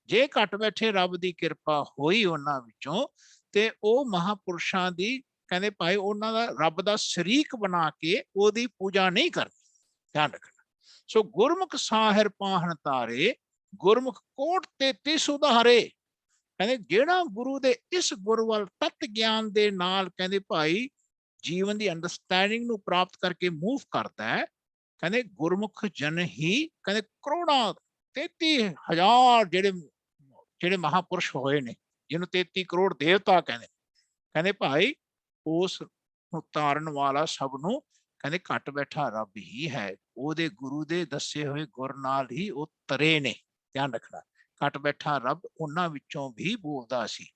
ਜੇ ਘਟ ਬੈਠੇ ਰੱਬ ਦੀ ਕਿਰਪਾ ਹੋਈ ਉਹਨਾਂ ਵਿੱਚੋਂ ਤੇ ਉਹ ਮਹਾਪੁਰਸ਼ਾਂ ਦੀ ਕਹਿੰਦੇ ਭਾਈ ਉਹਨਾਂ ਦਾ ਰੱਬ ਦਾ ਸ਼ਰੀਕ ਬਣਾ ਕੇ ਉਹਦੀ ਪੂਜਾ ਨਹੀਂ ਕਰਨੀ। ਧਿਆਨ ਰੱਖਣਾ। ਸੋ ਗੁਰਮੁਖ ਸਾਹਿਰ ਪਾਹਣ ਤਾਰੇ, ਗੁਰਮੁਖ ਕੋਟ 33 ਸੁਧਾਰੇ। ਕਹਿੰਦੇ ਜਿਹੜਾ ਗੁਰੂ ਦੇ ਇਸ ਗੁਰ ਵੱਲ ਤਤ ਗਿਆਨ ਦੇ ਨਾਲ ਕਹਿੰਦੇ ਭਾਈ ਜੀਵਨ ਦੀ ਅੰਡਰਸਟੈਂਡਿੰਗ ਨੂੰ ਪ੍ਰਾਪਤ ਕਰਕੇ ਮੂਵ ਕਰਦਾ ਹੈ, ਕਹਿੰਦੇ ਗੁਰਮੁਖ ਜਨ ਹੀ ਕਹਿੰਦੇ ਕਰੋੜਾਂ 33,000 ਜਿਹੜੇ ਮਹਾਪੁਰਸ਼ ਹੋਏ ਨੇ, ਜਿਹਨੂੰ 33 ਕਰੋੜ ਦੇਵਤਾ ਕਹਿੰਦੇ ਭਾਈ ਉਸ ਨੂੰ ਤਾਰਨ ਵਾਲਾ ਸਭ ਨੂੰ ਕਹਿੰਦੇ ਘਟ ਬੈਠਾ ਰੱਬ ਹੀ ਹੈ। ਉਹਦੇ ਗੁਰੂ ਦੇ ਦੱਸੇ ਹੋਏ ਗੁਰ ਨਾਲ ਹੀ ਉਹ ਤਰੇ ਨੇ। ਧਿਆਨ ਰੱਖਣਾ। ਘਟ ਬੈਠਾ ਰੱਬ ਉਹਨਾਂ ਵਿੱਚੋਂ ਵੀ ਬੋਲਦਾ ਸੀ।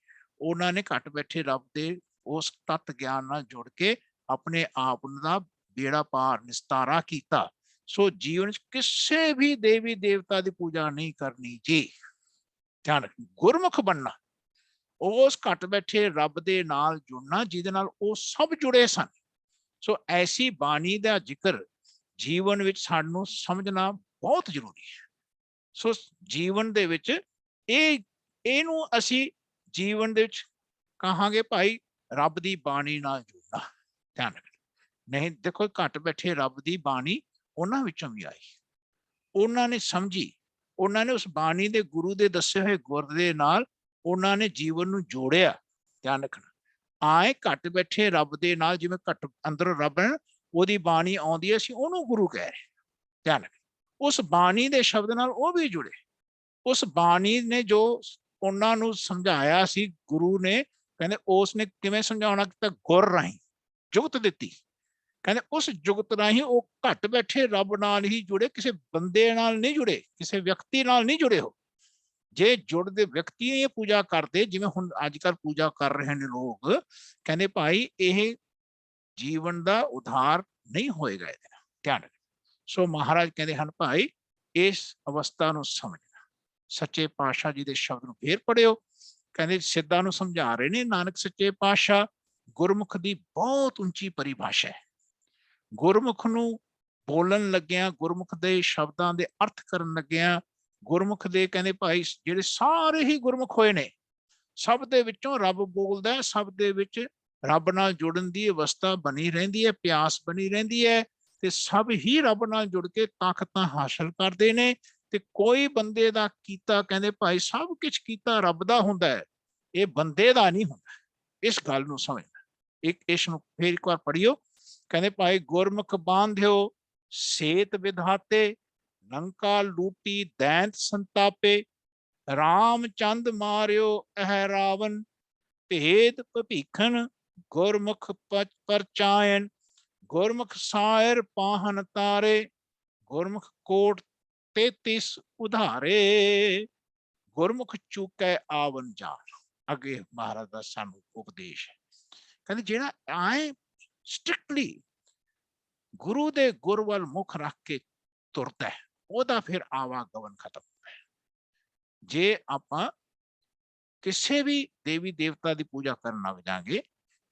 ਉਹਨਾਂ ਨੇ ਘਟ ਬੈਠੇ ਰੱਬ ਦੇ ਉਸ ਤਤ ਗਿਆਨ ਨਾਲ ਜੁੜ ਕੇ ਆਪਣੇ ਆਪ ਦਾ ਬੇੜਾ ਪਾਰ ਨਿਸਤਾਰਾ ਕੀਤਾ। ਸੋ ਜੀਵਨ ਚ ਕਿਸੇ ਵੀ ਦੇਵੀ ਦੇਵਤਾ ਦੀ ਪੂਜਾ ਨਹੀਂ ਕਰਨੀ ਜੀ। ਧਿਆਨ ਰੱਖਣਾ। ਗੁਰਮੁਖ ਬਣਨਾ, ਉਸ ਘਟ ਬੈਠੇ ਰੱਬ ਦੇ ਨਾਲ ਜੁੜਨਾ ਜਿਹਦੇ ਨਾਲ ਉਹ ਸਭ ਜੁੜੇ ਸਨ। ਸੋ ਐਸੀ ਬਾਣੀ ਦਾ ਜ਼ਿਕਰ ਜੀਵਨ ਵਿੱਚ ਸਾਨੂੰ ਸਮਝਣਾ ਬਹੁਤ ਜ਼ਰੂਰੀ ਹੈ। ਸੋ ਜੀਵਨ ਦੇ ਵਿੱਚ ਇਹਨੂੰ ਅਸੀਂ ਜੀਵਨ ਦੇ ਵਿੱਚ ਕਹਾਂਗੇ ਭਾਈ ਰੱਬ ਦੀ ਬਾਣੀ ਨਾਲ ਜੁੜਨਾ। ਧਿਆਨ ਰੱਖਣਾ। ਨਹੀਂ ਦੇਖੋ ਘਟ ਬੈਠੇ ਰੱਬ ਦੀ ਬਾਣੀ ਉਹਨਾਂ ਵਿੱਚੋਂ ਵੀ ਆਈ, ਉਹਨਾਂ ਨੇ ਸਮਝੀ, ਉਹਨਾਂ ਨੇ ਉਸ ਬਾਣੀ ਦੇ ਗੁਰੂ ਦੇ ਦੱਸੇ ਹੋਏ ਗੁਰ ਦੇ ਨਾਲ ਉਹਨਾਂ ਨੇ ਜੀਵਨ ਨੂੰ ਜੋੜਿਆ। ਧਿਆਨ ਰੱਖਣਾ। ਆਏ ਘਟ ਬੈਠੇ ਰੱਬ ਦੇ ਨਾਲ, ਜਿਵੇਂ ਘਟ ਅੰਦਰ ਰੱਬ ਹੈ, ਉਹਦੀ ਬਾਣੀ ਆਉਂਦੀ ਹੈ, ਅਸੀਂ ਉਹਨੂੰ ਗੁਰੂ ਕਹਿ ਰਹੇ। ਧਿਆਨ ਰੱਖਣਾ। ਉਸ ਬਾਣੀ ਦੇ ਸ਼ਬਦ ਨਾਲ ਉਹ ਵੀ ਜੁੜੇ। ਉਸ ਬਾਣੀ ਨੇ ਜੋ ਉਹਨਾਂ ਨੂੰ ਸਮਝਾਇਆ ਸੀ ਗੁਰੂ ਨੇ, ਕਹਿੰਦੇ ਉਸ ਨੇ ਕਿਵੇਂ ਸਮਝਾਉਣਾ ਕੀਤਾ? ਗੁਰ ਰਾਹੀਂ ਜੁਗਤ ਦਿੱਤੀ। ਕਹਿੰਦੇ ਉਸ ਜੁਗਤ ਰਾਹੀਂ ਉਹ ਘਟ ਬੈਠੇ ਰੱਬ ਨਾਲ ਹੀ ਜੁੜੇ, ਕਿਸੇ ਬੰਦੇ ਨਾਲ ਨਹੀਂ ਜੁੜੇ, ਕਿਸੇ ਵਿਅਕਤੀ ਨਾਲ ਨਹੀਂ ਜੁੜੇ। ਹੋ ਜੇ ਜੁੜਦੇ ਵਿਅਕਤੀ ਇਹ ਪੂਜਾ ਕਰਦੇ, ਜਿਵੇਂ ਹੁਣ ਅੱਜ ਕੱਲ੍ਹ ਪੂਜਾ ਕਰ ਰਹੇ ਨੇ ਲੋਕ, ਕਹਿੰਦੇ ਭਾਈ ਇਹ ਜੀਵਨ ਦਾ ਉਧਾਰ ਨਹੀਂ ਹੋਏਗਾ ਇਹਦੇ ਨਾਲ। ਧਿਆਨ ਰੱਖਣਾ। ਸੋ ਮਹਾਰਾਜ ਕਹਿੰਦੇ ਹਨ ਭਾਈ ਇਸ ਅਵਸਥਾ ਨੂੰ ਸਮਝਣਾ। ਸੱਚੇ ਪਾਤਸ਼ਾਹ ਜੀ ਦੇ ਸ਼ਬਦ ਨੂੰ ਫੇਰ ਪੜਿਓ। ਕਹਿੰਦੇ ਸਿੱਧਾਂ ਨੂੰ ਸਮਝਾ ਰਹੇ ਨੇ ਨਾਨਕ ਸੱਚੇ ਪਾਤਸ਼ਾਹ। ਗੁਰਮੁਖ ਦੀ ਬਹੁਤ ਉੱਚੀ ਪਰਿਭਾਸ਼ਾ ਹੈ। ਗੁਰਮੁਖ ਨੂੰ ਬੋਲਣ ਲੱਗਿਆਂ, ਗੁਰਮੁਖ ਦੇ ਸ਼ਬਦਾਂ ਦੇ ਅਰਥ ਕਰਨ ਲੱਗਿਆਂ, ਗੁਰਮੁਖ ਦੇ ਕਹਿੰਦੇ ਭਾਈ ਜਿਹੜੇ ਸਾਰੇ ਹੀ ਗੁਰਮੁਖ ਹੋਏ ਨੇ, ਸਭ ਦੇ ਵਿੱਚੋਂ ਰੱਬ ਬੋਲਦਾ, ਸਭ ਦੇ ਵਿੱਚ ਰੱਬ ਨਾਲ ਜੁੜਨ ਦੀ ਅਵਸਥਾ ਬਣੀ ਰਹਿੰਦੀ ਹੈ, ਪਿਆਸ ਬਣੀ ਰਹਿੰਦੀ ਹੈ, ਤੇ ਸਭ ਹੀ ਰੱਬ ਨਾਲ ਜੁੜ ਕੇ ਤਾਕਤਾਂ ਹਾਸਲ ਕਰਦੇ ਨੇ। ਤੇ ਕੋਈ ਬੰਦੇ ਦਾ ਕੀਤਾ ਕਹਿੰਦੇ ਭਾਈ ਸਭ ਕੁਝ ਕੀਤਾ ਰੱਬ ਦਾ ਹੁੰਦਾ ਹੈ, ਇਹ ਬੰਦੇ ਦਾ ਨਹੀਂ ਹੁੰਦਾ। ਇਸ ਗੱਲ ਨੂੰ ਸਮਝਣਾ। ਇਸ ਨੂੰ ਫੇਰ ਇੱਕ ਵਾਰ ਪੜ੍ਹਿਓ। ਕਹਿੰਦੇ ਭਾਈ ਗੁਰਮੁਖ ਬਾਂਧਿਓ ਸੇਤ ਵਿਧਾਤੇ, ਲੰਕਾ ਲੂਟੀ ਦੈਂਤ ਸੰਤਾਪੇ, ਰਾਮ ਚੰਦ ਮਾਰਿਓ ਇਹ ਰਾਵਨ, ਭੇਦ ਭਭੀਖਨ ਗੁਰਮੁਖ ਪਰਚਾਇਨ, ਗੁਰਮੁਖ ਸਾਇਰ ਪਾਹਨ ਤਾਰੇ, ਗੁਰਮੁਖ ਕੋਟ 33 ਉਧਾਰੇ, ਗੁਰਮੁਖ ਚੁਕੈ ਆਵਨ ਜਾਨ। ਅੱਗੇ ਮਹਾਰਾਜ ਦਾ ਸਾਨੂੰ ਉਪਦੇਸ਼ ਹੈ। ਕਹਿੰਦੇ ਜਿਹੜਾ ਆਏ ਸਟ੍ਰਿਕਟਲੀ ਗੁਰੂ ਦੇ ਗੁਰ ਵੱਲ ਮੁਖ ਰੱਖ ਕੇ ਤੁਰਦਾ ਹੈ, ਉਹਦਾ ਫਿਰ ਆਵਾਗਮਨ ਖਤਮ ਹੁੰਦਾ ਹੈ। ਜੇ ਆਪਾਂ ਕਿਸੇ ਵੀ ਦੇਵੀ ਦੇਵਤਾ ਦੀ ਪੂਜਾ ਕਰਨ ਲੱਗ ਜਾਗੇ,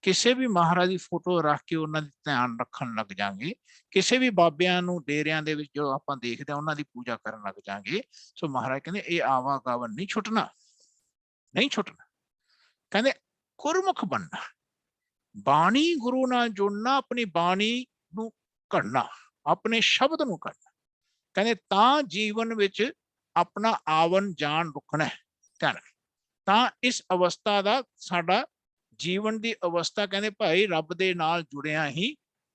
ਕਿਸੇ ਵੀ ਮਹਾਰਾਜ ਦੀ ਫੋਟੋ ਰੱਖ ਕੇ ਉਹਨਾਂ ਦੀ ਧਿਆਨ ਰੱਖਣ ਲੱਗ ਜਾਗੇ, ਕਿਸੇ ਵੀ ਬਾਬਿਆਂ ਨੂੰ ਡੇਰਿਆਂ ਦੇ ਵਿੱਚ ਜੋ ਆਪਾਂ ਦੇਖਦੇ ਹਾਂ ਉਹਨਾਂ ਦੀ ਪੂਜਾ ਕਰਨ ਲੱਗ ਜਾਗੇ, ਸੋ ਮਹਾਰਾਜ ਕਹਿੰਦੇ ਇਹ ਆਵਾਗਮਨ ਨਹੀਂ ਛੁੱਟਣਾ, ਨਹੀਂ ਛੁੱਟਣਾ। ਕਹਿੰਦੇ ਗੁਰਮੁਖ ਬਣਨਾ, ਬਾਣੀ ਗੁਰੂ ਨਾਲ ਜੁੜਨਾ, ਆਪਣੀ ਬਾਣੀ ਨੂੰ ਘੜਨਾ, ਆਪਣੇ ਸ਼ਬਦ ਨੂੰ ਘੜਨਾ। ਕਹਿੰਦੇ ਤਾਂ ਜੀਵਨ ਵਿੱਚ ਆਪਣਾ ਆਵਨ ਜਾਣ ਰੁਕਣਾ ਹੈ। ਧਿਆਨ ਤਾਂ ਇਸ ਅਵਸਥਾ ਦਾ ਸਾਡਾ ਜੀਵਨ ਦੀ ਅਵਸਥਾ ਕਹਿੰਦੇ ਭਾਈ ਰੱਬ ਦੇ ਨਾਲ ਜੁੜਿਆ ਹੀ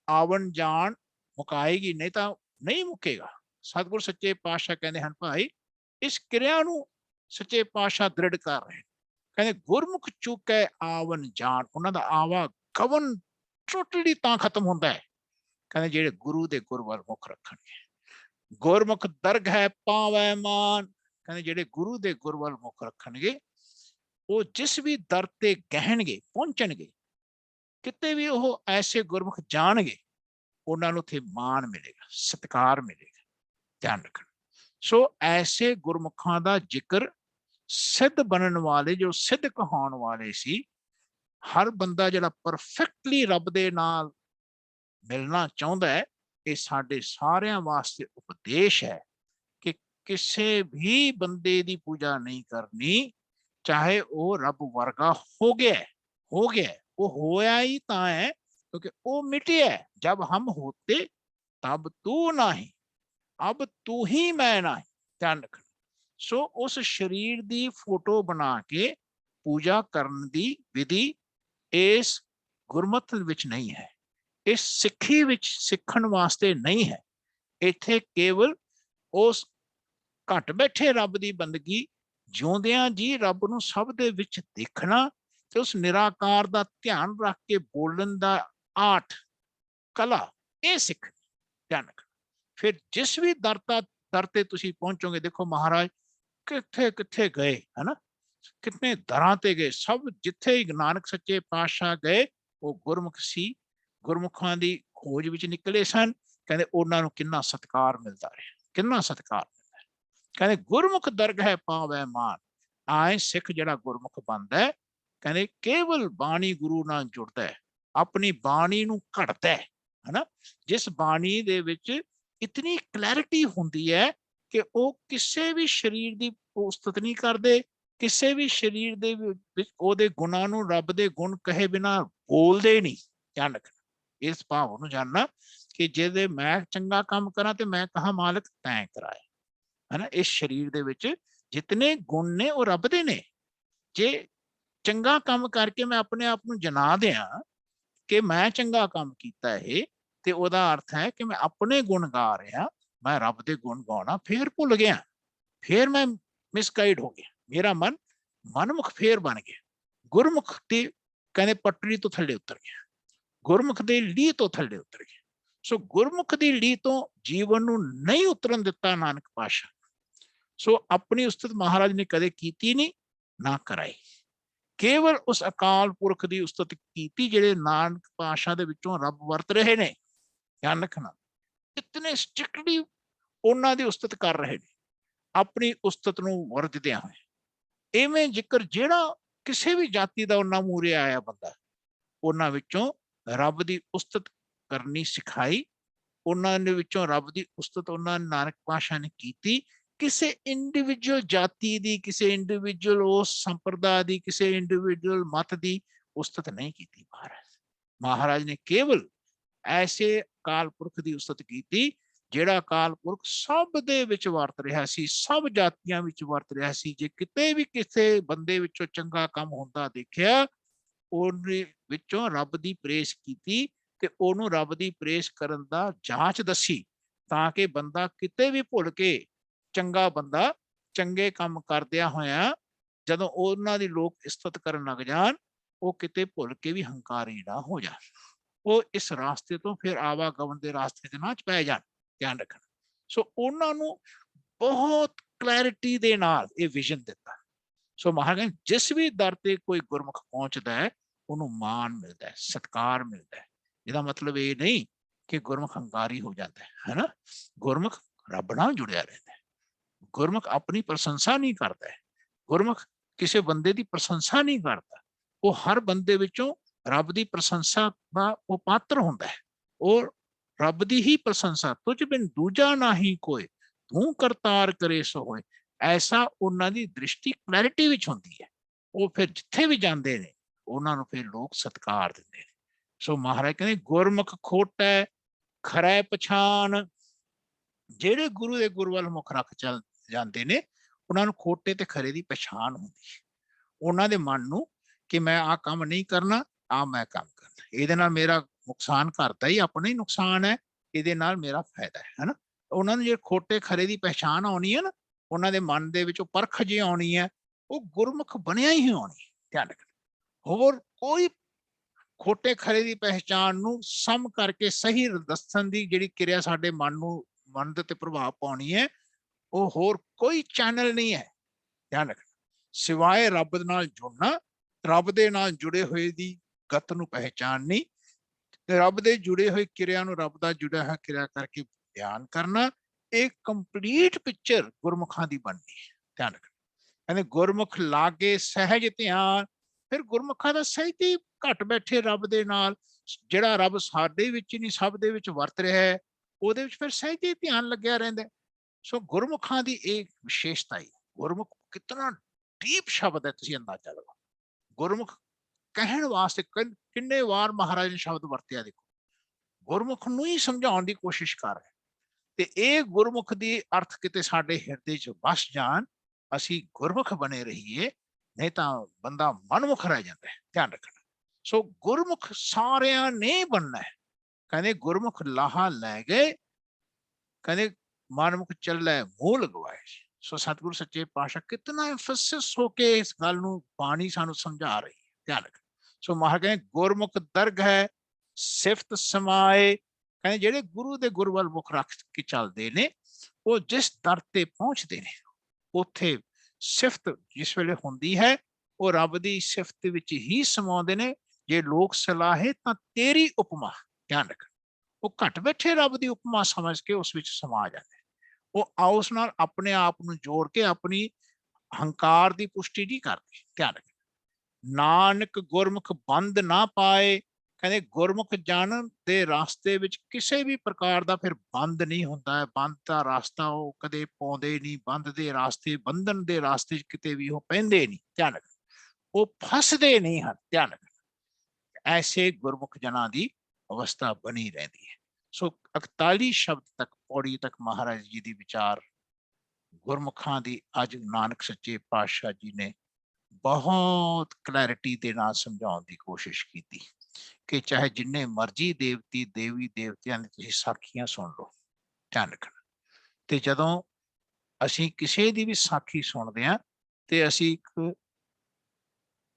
ਆਵਨ ਜਾਣ ਮੁਕਾਏਗੀ, ਨਹੀਂ ਤਾਂ ਨਹੀਂ ਮੁੱਕੇਗਾ। ਸਤਿਗੁਰ ਸੱਚੇ ਪਾਤਸ਼ਾਹ ਕਹਿੰਦੇ ਹਨ ਭਾਈ ਇਸ ਕਿਰਿਆ ਨੂੰ ਸੱਚੇ ਪਾਤਸ਼ਾਹ ਦ੍ਰਿੜ ਕਰ ਰਹੇ। ਕਹਿੰਦੇ ਗੁਰਮੁਖ ਚੁਕੈ ਆਵਨ ਜਾਣ, ਉਹਨਾਂ ਦਾ ਆਵਾਗਮਨ ਟੋਟਲੀ ਤਾਂ ਖਤਮ ਹੁੰਦਾ ਹੈ ਕਹਿੰਦੇ ਜਿਹੜੇ ਗੁਰੂ ਦੇ ਗੁਰ ਵੱਲ ਮੁਖ ਰੱਖਣਗੇ। ਗੁਰਮੁਖ ਦਰਗ ਹੈ ਪਾਵੈ ਮਾਨ, ਕਹਿੰਦੇ ਜਿਹੜੇ ਗੁਰੂ ਦੇ ਗੁਰ ਵੱਲ ਮੁਖ ਰੱਖਣਗੇ ਉਹ ਜਿਸ ਵੀ ਦਰ ਤੇ ਗਹਿਣਗੇ ਪਹੁੰਚਣਗੇ, ਕਿਤੇ ਵੀ ਉਹ ਐਸੇ ਗੁਰਮੁਖ ਜਾਣਗੇ, ਉਹਨਾਂ ਨੂੰ ਉੱਥੇ ਮਾਣ ਮਿਲੇਗਾ, ਸਤਿਕਾਰ ਮਿਲੇਗਾ। ਧਿਆਨ ਰੱਖਣਾ। ਸੋ ਐਸੇ ਗੁਰਮੁਖਾਂ ਦਾ ਜ਼ਿਕਰ ਸਿੱਧ ਬਣਨ ਵਾਲੇ, ਜੋ ਸਿੱਧ ਕਹਾਉਣ ਵਾਲੇ ਸੀ, ਹਰ ਬੰਦਾ ਜਿਹੜਾ ਪਰਫੈਕਟਲੀ ਰੱਬ ਦੇ ਨਾਲ ਮਿਲਣਾ ਚਾਹੁੰਦਾ ਹੈ, ਇਹ ਸਾਡੇ ਸਾਰਿਆਂ ਵਾਸਤੇ ਉਪਦੇਸ਼ ਹੈ ਕਿ ਕਿਸੇ ਵੀ ਬੰਦੇ ਦੀ ਪੂਜਾ ਨਹੀਂ ਕਰਨੀ, ਚਾਹੇ ਉਹ ਰੱਬ ਵਰਗਾ ਹੋ ਗਿਆ ਹੈ, ਹੋ ਗਿਆ है। वो होया ही ता है क्योंकि वो मिटिया है। जब हम होते तब तू नहीं, अब तू ही मैं नहीं। ध्यान रखना। सो उस शरीर दी फोटो बना के पूजा करन दी विधि इस गुरमत विच नहीं है, इस सिੱਖੀ विच सिੱਖਣ वास्ते नहीं है। ਇੱਥੇ केवल उस ਘਟ ਬੈਠੇ ਰੱਬ ਦੀ ਬੰਦਗੀ, ਜਿਉਂਦਿਆਂ ਜੀ ਰੱਬ ਨੂੰ ਸਭ ਦੇ ਵਿੱਚ ਦੇਖਣਾ ਤੇ ਉਸ ਨਿਰਾਕਾਰ ਦਾ ਧਿਆਨ ਰੱਖ ਕੇ ਬੋਲਣ ਦਾ ਆਰਟ, ਕਲਾ, ਇਹ ਸਿੱਖ ਧਿਆਨ ਰੱਖਣਾ। ਫਿਰ ਜਿਸ ਵੀ ਦਰ ਤੇ ਤੁਸੀਂ ਪਹੁੰਚੋਗੇ, ਦੇਖੋ ਮਹਾਰਾਜ ਕਿੱਥੇ ਕਿੱਥੇ ਗਏ, ਹਨਾ, ਕਿਤਨੇ ਦਰਾਂ ਤੇ ਗਏ, ਸਭ ਜਿੱਥੇ ਨਾਨਕ ਸੱਚੇ ਪਾਤਸ਼ਾਹ ਗਏ ਉਹ ਗੁਰਮੁਖ ਸੀ, ਗੁਰਮੁਖਾਂ ਦੀ ਖੋਜ ਵਿੱਚ ਨਿਕਲੇ ਸਨ। ਕਹਿੰਦੇ ਉਹਨਾਂ ਨੂੰ ਕਿੰਨਾ ਸਤਿਕਾਰ ਮਿਲਦਾ ਰਿਹਾ, ਕਿੰਨਾ ਸਤਿਕਾਰ ਮਿਲਦਾ। ਕਹਿੰਦੇ ਗੁਰਮੁਖ ਦਰਗਹਿ ਪਾਵੈ ਮਾਨ, ਆਏ ਸਿੱਖ ਜਿਹੜਾ ਗੁਰਮੁਖ ਬਣਦਾ ਹੈ, ਕਹਿੰਦੇ ਕੇਵਲ ਬਾਣੀ ਗੁਰੂ ਨਾਲ ਜੁੜਦਾ ਹੈ, ਆਪਣੀ ਬਾਣੀ ਨੂੰ ਘੜਦਾ ਹੈ, ਹਨਾ। ਜਿਸ ਬਾਣੀ ਦੇ ਵਿੱਚ ਇਤਨੀ ਕਲੈਰਿਟੀ ਹੁੰਦੀ ਹੈ ਕਿ ਉਹ ਕਿਸੇ ਵੀ ਸਰੀਰ ਦੀ ਉਸਤਤ ਨਹੀਂ ਕਰਦੇ, ਕਿਸੇ ਵੀ ਸਰੀਰ ਦੇ ਵਿੱਚ ਉਹਦੇ ਗੁਣਾਂ ਨੂੰ ਰੱਬ ਦੇ ਗੁਣ ਕਹੇ ਬਿਨਾਂ ਬੋਲਦੇ ਨਹੀਂ। ਧਿਆਨ ਰੱਖਣਾ, ਇਸ ਭਾਵ ਨੂੰ ਜਾਣਨਾ ਕਿ ਜੇ ਮੈਂ ਚੰਗਾ ਕੰਮ ਕਰਾਂ ਤੇ ਮੈਂ ਕਹਾਂ ਮਾਲਕ ਤੈਂ ਕਰਾਇਆ, ਹਨਾ। ਇਸ ਸਰੀਰ ਦੇ ਵਿੱਚ ਜਿਤਨੇ ਗੁਣ ਨੇ ਉਹ ਰੱਬ ਦੇ ਨੇ। ਜੇ ਚੰਗਾ ਕੰਮ ਕਰਕੇ ਮੈਂ ਆਪਣੇ ਆਪ ਨੂੰ ਜਨਾ ਦਿਆਂ ਕਿ ਮੈਂ ਚੰਗਾ ਕੰਮ ਕੀਤਾ ਇਹ, ਤੇ ਉਹਦਾ ਅਰਥ ਹੈ ਕਿ ਮੈਂ ਆਪਣੇ ਗੁਣ ਗਾ ਰਿਹਾ, ਮੈਂ ਰੱਬ ਦੇ ਗੁਣ ਗਾਉਣਾ ਫੇਰ ਭੁੱਲ ਗਿਆ, ਫੇਰ ਮੈਂ ਮਿਸਗਾਈਡ ਹੋ ਗਿਆ, ਮੇਰਾ ਮਨ ਮਨਮੁਖ ਫੇਰ ਬਣ ਗਿਆ, ਗੁਰਮੁਖ ਦੀ ਕਹਿੰਦੇ ਪਟੜੀ ਤੋਂ ਥੱਲੇ ਉਤਰ ਗਿਆ, ਗੁਰਮੁਖ ਦੀ ਲੀਹ ਤੋਂ ਥੱਲੇ ਉਤਰ ਗਿਆ। ਸੋ ਗੁਰਮੁਖ ਦੀ ਲੀਹ ਤੋਂ ਜੀਵਨ ਨੂੰ ਨਹੀਂ ਉਤਰਨ ਦਿੱਤਾ ਨਾਨਕ ਪਾਤਸ਼ਾਹ। ਸੋ ਆਪਣੀ ਉਸਤਤ ਮਹਾਰਾਜ ਨੇ ਕਦੇ ਕੀਤੀ ਨਹੀਂ, ਨਾ ਕਰਾਈ। ਕੇਵਲ ਉਸ ਅਕਾਲ ਪੁਰਖ ਦੀ ਉਸਤਤ ਕੀਤੀ ਜਿਹੜੇ ਨਾਨਕ ਪਾਤਸ਼ਾਹ ਦੇ ਵਿੱਚੋਂ ਰੱਬ ਵਰਤ ਰਹੇ ਨੇ। ਧਿਆਨ ਰੱਖਣਾ, ਇਤਨੇ ਸਟ੍ਰਿਕਟਲੀ ਉਹਨਾਂ ਦੀ ਉਸਤਤ ਕਰ ਰਹੇ ਨੇ, ਆਪਣੀ ਉਸਤਤ ਨੂੰ ਵਰਤਦਿਆਂ ਹੋਏ। ਇਵੇਂ ਜ਼ਿਕਰ ਜਿਹੜਾ ਕਿਸੇ ਵੀ ਜਾਤੀ ਦਾ ਉਹਨਾਂ ਮੂਹਰੇ ਆਇਆ ਬੰਦਾ, ਉਹਨਾਂ ਵਿੱਚੋਂ ਰੱਬ ਦੀ ਉਸਤਤ ਕਰਨੀ ਸਿਖਾਈ, ਉਹਨਾਂ ਦੇ ਵਿੱਚੋਂ ਰੱਬ ਦੀ ਉਸਤਤ ਉਹਨਾਂ ਨਾਨਕ ਪਾਤਸ਼ਾਹ ਨੇ ਕੀਤੀ। ਕਿਸੇ ਇੰਡੀਵਿਜੂਅਲ ਜਾਤੀ ਦੀ, ਕਿਸੇ ਇੰਡੀਵਿਜੂਅਲ ਉਸ ਸੰਪਰਦਾ ਦੀ, ਕਿਸੇ ਇੰਡੀਵਿਜੂਅਲ ਮਤ ਦੀ ਉਸਤਤ ਨਹੀਂ ਕੀਤੀ ਮਹਾਰਾਜ ਨੇ। ਕੇਵਲ ਐਸੇ ਅਕਾਲ ਪੁਰਖ ਦੀ ਉਸਤਤ ਕੀਤੀ ਜਿਹੜਾ ਅਕਾਲ ਪੁਰਖ ਸਭ ਦੇ ਵਿੱਚ ਵਰਤ ਰਿਹਾ ਸੀ, ਸਭ ਜਾਤੀਆਂ ਵਿੱਚ ਵਰਤ ਰਿਹਾ ਸੀ। ਜੇ ਕਿਤੇ ਵੀ ਕਿਸੇ ਬੰਦੇ ਵਿੱਚੋਂ ਚੰਗਾ ਕੰਮ ਹੁੰਦਾ ਦੇਖਿਆ, ਉਹਦੇ ਵਿੱਚੋਂ ਰੱਬ ਦੀ ਪ੍ਰੇਸ ਕੀਤੀ ਤੇ ਉਹਨੂੰ ਰੱਬ ਦੀ ਪ੍ਰੇਸ ਕਰਨ ਦਾ ਜਾਂਚ ਦੱਸੀ, ਤਾਂ ਕਿ ਬੰਦਾ ਕਿਤੇ ਵੀ ਭੁੱਲ ਕੇ, ਚੰਗਾ ਬੰਦਾ ਚੰਗੇ ਕੰਮ ਕਰਦਿਆਂ ਹੋਇਆਂ ਜਦੋਂ ਉਹਨਾਂ ਦੀ ਲੋਕ ਇਸਤਤ ਕਰਨ ਲੱਗ ਜਾਣ, ਉਹ ਕਿਤੇ ਭੁੱਲ ਕੇ ਵੀ ਹੰਕਾਰੀ ਨਾ ਹੋ ਜਾਣ, ਉਹ ਇਸ ਰਾਸਤੇ ਤੋਂ ਫਿਰ ਆਵਾਗਮਨ ਦੇ ਰਾਸਤੇ ਦੇ ਨਾਲ ਪੈ ਜਾਣ। ਧਿਆਨ ਰੱਖਣਾ। ਸੋ ਉਹਨਾਂ ਨੂੰ ਬਹੁਤ ਕਲੈਰਿਟੀ ਦੇ ਨਾਲ ਇਹ ਵਿਜ਼ਨ ਦਿੱਤਾ। ਸੋ ਮਹਾਰਾਜ ਜਿਸ ਵੀ ਦਰ ਤੇ ਕੋਈ ਗੁਰਮੁਖ ਪਹੁੰਚਦਾ ਹੈ ਉਹਨੂੰ ਮਾਣ ਮਿਲਦਾ ਹੈ, ਸਤਿਕਾਰ ਮਿਲਦਾ ਹੈ। ਇਹਦਾ ਮਤਲਬ ਇਹ ਨਹੀਂ ਕਿ ਗੁਰਮੁਖ ਹੰਕਾਰੀ ਹੋ ਜਾਂਦਾ ਹੈ, ਹਨਾ। ਗੁਰਮੁਖ ਰੱਬ ਨਾਲ ਜੁੜਿਆ ਰਹਿੰਦਾ ਹੈ, ਗੁਰਮੁਖ ਆਪਣੀ ਪ੍ਰਸ਼ੰਸਾ ਨਹੀਂ ਕਰਦਾ ਹੈ, ਗੁਰਮੁਖ ਕਿਸੇ ਬੰਦੇ ਦੀ ਪ੍ਰਸ਼ੰਸਾ ਨਹੀਂ ਕਰਦਾ, ਉਹ ਹਰ ਬੰਦੇ ਵਿੱਚੋਂ ਰੱਬ ਦੀ ਪ੍ਰਸ਼ੰਸਾ ਦਾ ਉਹ ਪਾਤਰ ਹੁੰਦਾ ਹੈ। ਉਹ ਰੱਬ ਦੀ ਹੀ ਪ੍ਰਸ਼ੰਸਾ, ਤੁਝ ਬਿਨ ਦੂਜਾ ਨਾਹੀ ਕੋਈ, ਤੂੰ ਕਰਤਾਰ ਕਰੇ ਸੋ ਹੋਏ, ਐਸਾ ਉਹਨਾਂ ਦੀ ਦ੍ਰਿਸ਼ਟੀ ਕਲੈਰਿਟੀ ਵਿੱਚ ਹੁੰਦੀ ਹੈ। ਉਹ ਫਿਰ ਜਿੱਥੇ ਵੀ ਜਾਂਦੇ ਨੇ ਉਹਨਾਂ ਨੂੰ ਫਿਰ ਲੋਕ ਸਤਿਕਾਰ ਦਿੰਦੇ ਨੇ। ਸੋ ਮਹਾਰਾਜ ਕਹਿੰਦੇ ਗੁਰਮੁਖ ਖੋਟੈ ਖਰੈ ਪਛਾਣ, ਜਿਹੜੇ ਗੁਰੂ ਦੇ ਗੁਰੂ ਵੱਲ ਮੁਖ ਰੱਖ ਚੱਲ ਜਾਂਦੇ ਨੇ ਉਹਨਾਂ ਨੂੰ ਖੋਟੇ ਤੇ ਖਰੇ ਦੀ ਪਛਾਣ ਹੁੰਦੀ ਹੈ। ਉਹਨਾਂ ਦੇ ਮਨ ਨੂੰ ਕਿ ਮੈਂ ਆਹ ਕੰਮ ਨਹੀਂ ਕਰਨਾ, ਆਹ ਮੈਂ ਕੰਮ ਕਰਨਾ, ਇਹਦੇ ਨਾਲ ਮੇਰਾ ਨੁਕਸਾਨ ਕਰਦਾ ਹੀ ਆਪਣਾ ਹੀ ਨੁਕਸਾਨ ਹੈ, ਇਹਦੇ ਨਾਲ ਮੇਰਾ ਫਾਇਦਾ ਹੈ, ਹਨਾ। ਉਹਨਾਂ ਨੂੰ ਜੇ ਖੋਟੇ ਖਰੇ ਦੀ ਪਹਿਚਾਣ ਆਉਣੀ ਹੈ ਨਾ, ਉਹਨਾਂ ਦੇ ਮਨ ਦੇ ਵਿੱਚ ਉਹ ਪਰਖ ਜਿਹੀ ਆਉਣੀ ਹੈ, ਉਹ ਗੁਰਮੁਖ ਬਣਿਆ ਹੀ ਆਉਣੀ। ਧਿਆਨ ਰੱਖਣਾ। ਹੋਰ ਕੋਈ ਖੋਟੇ ਖਰੇ ਦੀ ਪਹਿਚਾਣ ਨੂੰ ਸਮ ਕਰਕੇ ਸਹੀ ਦੱਸਣ ਦੀ ਜਿਹੜੀ ਕਿਰਿਆ ਸਾਡੇ ਮਨ ਦੇ ਉੱਤੇ ਪ੍ਰਭਾਵ ਪਾਉਣੀ ਹੈ, ਉਹ ਹੋਰ ਕੋਈ ਚੈਨਲ ਨਹੀਂ ਹੈ। ਧਿਆਨ ਰੱਖਣਾ, ਸਿਵਾਏ ਰੱਬ ਨਾਲ ਜੁੜਨਾ, ਰੱਬ ਦੇ ਨਾਲ ਜੁੜੇ ਹੋਏ ਦੀ ਗਤ ਨੂੰ ਪਹਿਚਾਨਣੀ, ਰੱਬ ਦੇ ਜੁੜੇ ਹੋਏ ਕਿਰਿਆ ਨੂੰ ਰੱਬ ਦਾ ਜੁੜਿਆ ਹੋਇਆ ਕਿਰਿਆ ਕਰਕੇ ਬਿਆਨ ਕਰਨਾ, ਇਹ ਕੰਪਲੀਟ ਪਿਕਚਰ ਗੁਰਮੁਖਾਂ ਦੀ ਬਣਨੀ ਹੈ। ਧਿਆਨ ਰੱਖਣਾ। ਕਹਿੰਦੇ ਗੁਰਮੁਖ ਲਾਗੇ ਸਹਿਜ ਧਿਆਨ, ਫਿਰ ਗੁਰਮੁਖਾਂ ਦਾ ਸਹਿਜ ਘਟ ਬੈਠੇ ਰੱਬ ਦੇ ਨਾਲ, ਜਿਹੜਾ ਰੱਬ ਸਾਡੇ ਵਿੱਚ ਨਹੀਂ ਸਭ ਦੇ ਵਿੱਚ ਵਰਤ ਰਿਹਾ ਹੈ, ਉਹਦੇ ਵਿੱਚ ਫਿਰ ਸਹਿਜ ਧਿਆਨ ਲੱਗਿਆ ਰਹਿੰਦਾ। ਸੋ ਗੁਰਮੁਖਾਂ ਦੀ ਇਹ ਵਿਸ਼ੇਸ਼ਤਾ ਹੀ, ਗੁਰਮੁਖ ਕਿਤਨਾ ਡੀਪ ਸ਼ਬਦ ਹੈ, ਤੁਸੀਂ ਅੰਦਾਜ਼ਾ ਲਗਾਓ। ਗੁਰਮੁਖ ਕਹਿਣ ਵਾਸਤੇ ਕਿੰਨੇ ਵਾਰ ਮਹਾਰਾਜ ਨੇ ਸ਼ਬਦ ਵਰਤਿਆ, ਦੇਖੋ ਗੁਰਮੁਖ ਨੂੰ ਹੀ ਸਮਝਾਉਣ ਦੀ ਕੋਸ਼ਿਸ਼ ਕਰ ਰਹੇ। ਤੇ ਇਹ ਗੁਰਮੁਖ ਦੀ ਅਰਥ ਕਿਤੇ ਸਾਡੇ ਹਿਰਦੇ 'ਚ ਵਸ ਜਾਣ, ਅਸੀਂ ਗੁਰਮੁਖ ਬਣੇ ਰਹੀਏ, ਨਹੀਂ ਤਾਂ ਬੰਦਾ ਮਨਮੁਖ ਰਹਿ ਜਾਂਦਾ ਹੈ। ਧਿਆਨ ਰੱਖਣਾ। ਸੋ ਗੁਰਮੁਖ ਸਾਰਿਆਂ ਨੇ ਬਣਨਾ ਹੈ। ਕਹਿੰਦੇ ਗੁਰਮੁਖ ਲਾਹਾ ਲੈ ਗਏ, ਕਹਿੰਦੇ ਮਨਮੁਖ ਚੱਲੇ ਮੂੰਹ ਲਗਵਾਏ। ਸੋ ਸਤਿਗੁਰੂ ਸੱਚੇ ਪਾਤਸ਼ਾਹ ਕਿਤਨਾ ਐਮਫੈਸਿਸ ਹੋ ਕੇ ਇਸ ਗੱਲ ਨੂੰ ਬਾਣੀ ਸਾਨੂੰ ਸਮਝਾ ਰਹੀ ਹੈ। ਧਿਆਨ ਰੱਖਣਾ। ਸੋ ਮਹਾਰਾਜ ਕਹਿੰਦੇ ਗੁਰਮੁਖ ਦਰਗ ਹੈ ਸਿਫਤ ਸਮਾਏ। ਕਹਿੰਦੇ ਜਿਹੜੇ ਗੁਰੂ ਦੇ ਗੁਰ ਵੱਲ ਮੁਖ ਰੱਖ ਕੇ ਚੱਲਦੇ ਨੇ, ਉਹ ਜਿਸ ਦਰ ਤੇ ਪਹੁੰਚਦੇ ਨੇ, ਉੱਥੇ ਸਿਫਤ ਜਿਸ ਵੇਲੇ ਹੁੰਦੀ ਹੈ, ਉਹ ਰੱਬ ਦੀ ਸਿਫਤ ਵਿੱਚ ਹੀ ਸਮਾਉਂਦੇ ਨੇ। ਜੇ ਲੋਕ ਸਲਾਹੇ ਤਾਂ ਤੇਰੀ ਉਪਮਾ, ਧਿਆਨ ਰੱਖ, ਉਹ ਘੱਟ ਬੈਠੇ ਰੱਬ ਦੀ ਉਪਮਾ ਸਮਝ ਕੇ ਉਸ ਵਿੱਚ ਸਮਾ ਜਾਂਦੇ। ਉਹ ਉਸ ਨਾਲ ਆਪਣੇ ਆਪ ਨੂੰ ਜੋੜ ਕੇ ਆਪਣੀ ਹੰਕਾਰ ਦੀ ਪੁਸ਼ਟੀ ਨਹੀਂ ਕਰਦੇ। ਧਿਆਨ ਰੱਖ। ਨਾਨਕ ਗੁਰਮੁਖ ਬੰਦ ਨਾ ਪਾਏ। ਕਹਿੰਦੇ ਗੁਰਮੁਖ ਜਾਣਨ ਦੇ ਰਾਸਤੇ ਵਿੱਚ ਕਿਸੇ ਵੀ ਪ੍ਰਕਾਰ ਦਾ ਫਿਰ ਬੰਦ ਨਹੀਂ ਹੁੰਦਾ ਹੈ। ਬੰਦ ਦਾ ਰਾਸਤਾ ਉਹ ਕਦੇ ਪਾਉਂਦੇ ਨਹੀਂ। ਬੰਦ ਦੇ ਰਾਸਤੇ, ਬੰਧਨ ਦੇ ਰਾਸਤੇ 'ਚ ਕਿਤੇ ਵੀ ਉਹ ਪੈਂਦੇ ਨਹੀਂ। ਧਿਆਨ ਰੱਖ, ਉਹ ਫਸਦੇ ਨਹੀਂ ਹਨ। ਧਿਆਨ ਰੱਖ, ਐਸੇ ਗੁਰਮੁਖ ਜਨਾਂ ਦੀ ਅਵਸਥਾ ਬਣੀ ਰਹਿੰਦੀ ਹੈ। ਸੋ 41 ਸ਼ਬਦ ਤੱਕ, ਪੌੜੀ ਤੱਕ ਮਹਾਰਾਜ ਜੀ ਦੀ ਵਿਚਾਰ ਗੁਰਮੁਖਾਂ ਦੀ ਅੱਜ ਨਾਨਕ ਸੱਚੇ ਪਾਤਸ਼ਾਹ ਜੀ ਨੇ ਬਹੁਤ ਕਲੈਰਿਟੀ ਦੇ ਨਾਲ ਸਮਝਾਉਣ ਦੀ ਕੋਸ਼ਿਸ਼ ਕੀਤੀ ਕਿ ਚਾਹੇ ਜਿੰਨੇ ਮਰਜ਼ੀ ਦੇਵਤੀ ਦੇਵੀ ਦੇਵਤਿਆਂ ਦੀ ਤੁਸੀਂ ਸਾਖੀਆਂ ਸੁਣ ਲਓ। ਧਿਆਨ ਰੱਖਣਾ। ਤੇ ਜਦੋਂ ਅਸੀਂ ਕਿਸੇ ਦੀ ਵੀ ਸਾਖੀ ਸੁਣਦੇ ਹਾਂ ਤੇ ਅਸੀਂ ਇੱਕ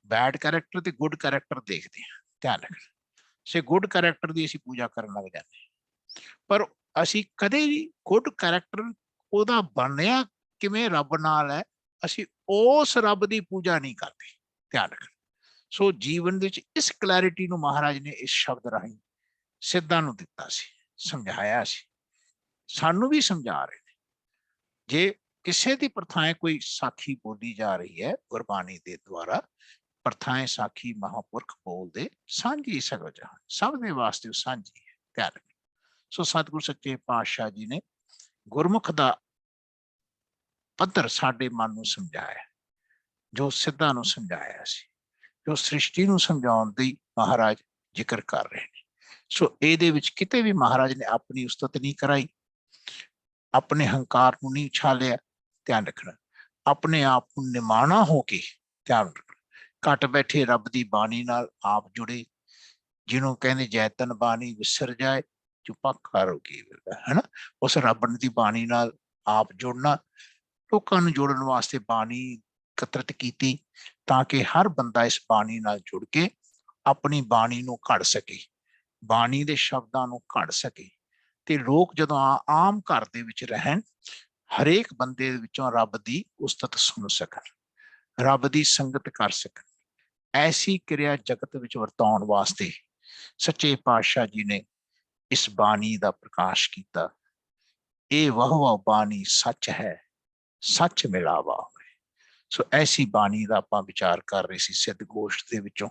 ਬੈਡ ਕੈਰੈਕਟਰ ਤੇ ਗੁੱਡ ਕੈਰੈਕਟਰ ਦੇਖਦੇ ਹਾਂ। ਧਿਆਨ ਰੱਖਣਾ। ਸੇ ਗੁੱਡ ਕੈਰੈਕਟਰ ਦੀ ਅਸੀਂ ਪੂਜਾ ਕਰਨ ਲੱਗ ਜਾਂਦੇ ਹਾਂ, ਪਰ ਅਸੀਂ ਕਦੇ ਵੀ ਗੁੱਡ ਕੈਰੈਕਟਰ ਉਹਦਾ ਬਣਿਆ ਕਿਵੇਂ ਰੱਬ ਨਾਲ ਹੈ, ਅਸੀਂ ਉਸ ਰੱਬ ਦੀ ਪੂਜਾ ਨਹੀਂ ਕਰਦੇ। ਧਿਆਨ ਰੱਖਣਾ। ਸੋ ਜੀਵਨ ਦੇ ਵਿੱਚ ਇਸ ਕਲੈਰਿਟੀ ਨੂੰ ਮਹਾਰਾਜ ਨੇ ਇਸ ਸ਼ਬਦ ਰਾਹੀਂ ਸਿੱਧਾਂ ਨੂੰ ਦਿੱਤਾ ਸੀ, ਸਮਝਾਇਆ ਸੀ, ਸਾਨੂੰ ਵੀ ਸਮਝਾ ਰਹੇ ਨੇ। ਜੇ ਕਿਸੇ ਦੀ ਪ੍ਰਥਾएं ਕੋਈ ਸਾਖੀ ਬੋਲੀ ਜਾ ਰਹੀ ਹੈ ਗੁਰਬਾਣੀ ਦੇ ਦੁਆਰਾ, ਪ੍ਰਥਾएं ਸਾਖੀ ਮਹਾਂਪੁਰਖ ਬੋਲਦੇ, ਸਾਂਝੀ ਸਗਲ ਜਹਾਨ, ਸਭ ਦੇ ਵਾਸਤੇ ਸਾਂਝੀ ਹੈ। ਧਿਆਨ ਰੱਖਣਾ। ਸੋ ਸਤਿਗੁਰੂ ਸੱਚੇ ਪਾਤਸ਼ਾਹ ਜੀ ਨੇ ਗੁਰਮੁਖ ਦਾ ਪੱਧਰ ਸਾਡੇ ਮਨ ਨੂੰ ਸਮਝਾਇਆ, ਜੋ ਸਿੱਧਾਂ ਨੂੰ ਸਮਝਾਇਆ ਸੀ, ਜੋ ਸ੍ਰਿਸ਼ਟੀ ਨੂੰ ਸਮਝਾਉਣ ਦੀ ਮਹਾਰਾਜ ਜ਼ਿਕਰ ਕਰ ਰਹੇ ਨੇ। ਸੋ ਇਹਦੇ ਵਿੱਚ ਕਿਤੇ ਵੀ ਮਹਾਰਾਜ ਨੇ ਆਪਣੀ ਉਸਤਤ ਨਹੀਂ ਕਰਾਈ, ਆਪਣੇ ਹੰਕਾਰ ਨੂੰ ਨਹੀਂ ਉਛਾਲਿਆ। ਧਿਆਨ ਰੱਖਣਾ। ਆਪਣੇ ਆਪ ਨੂੰ ਨਿਮਾਣਾ ਹੋ ਕੇ, ਧਿਆਨ ਰੱਖਣਾ, ਘੱਟ ਬੈਠੇ ਰੱਬ ਦੀ ਬਾਣੀ ਨਾਲ ਆਪ ਜੁੜੇ, ਜਿਹਨੂੰ ਕਹਿੰਦੇ ਜੈਤਨ ਬਾਣੀ ਵਿਸਰ ਜਾਏ ਚੁੱਪਾ ਕਰ ਹੋ ਗਈ, ਹੈ ਨਾ। ਉਸ ਰੱਬ ਦੀ ਬਾਣੀ ਨਾਲ ਆਪ ਜੁੜਨਾ, ਲੋਕਾਂ ਨੂੰ ਜੋੜਨ ਵਾਸਤੇ ਬਾਣੀ ਇਕੱਤਰਿਤ ਕੀਤੀ ਤਾਂ ਕਿ ਹਰ ਬੰਦਾ ਇਸ ਬਾਣੀ ਨਾਲ ਜੁੜ ਕੇ ਆਪਣੀ ਬਾਣੀ ਨੂੰ ਘੜ ਸਕੇ, ਬਾਣੀ ਦੇ ਸ਼ਬਦਾਂ ਨੂੰ ਘੜ ਸਕੇ। ਤੇ ਲੋਕ ਜਦੋਂ ਆਮ ਘਰ ਦੇ ਵਿੱਚ ਰਹਿਣ, ਹਰੇਕ ਬੰਦੇ ਵਿੱਚੋਂ ਰੱਬ ਦੀ ਉਸਤਤ ਸੁਣ ਸਕਣ, ਰੱਬ ਦੀ ਸੰਗਤ ਕਰ ਸਕਣ। ਐਸੀ ਕਿਰਿਆ ਜਗਤ ਵਿੱਚ ਵਰਤਾਉਣ ਵਾਸਤੇ ਸੱਚੇ ਪਾਤਸ਼ਾਹ ਜੀ ਨੇ ਇਸ ਬਾਣੀ ਦਾ ਪ੍ਰਕਾਸ਼ ਕੀਤਾ। ਇਹ ਵਹੁ ਬਾਣੀ ਸੱਚ ਹੈ, ਸੱਚ ਮਿਲਾਵਾ ਹੋਵੇ। ਸੋ ਐਸੀ ਬਾਣੀ ਦਾ ਆਪਾਂ ਵਿਚਾਰ ਕਰ ਰਹੇ ਸੀ ਸਿੱਧ ਗੋਸ਼ਟ ਦੇ ਵਿੱਚੋਂ,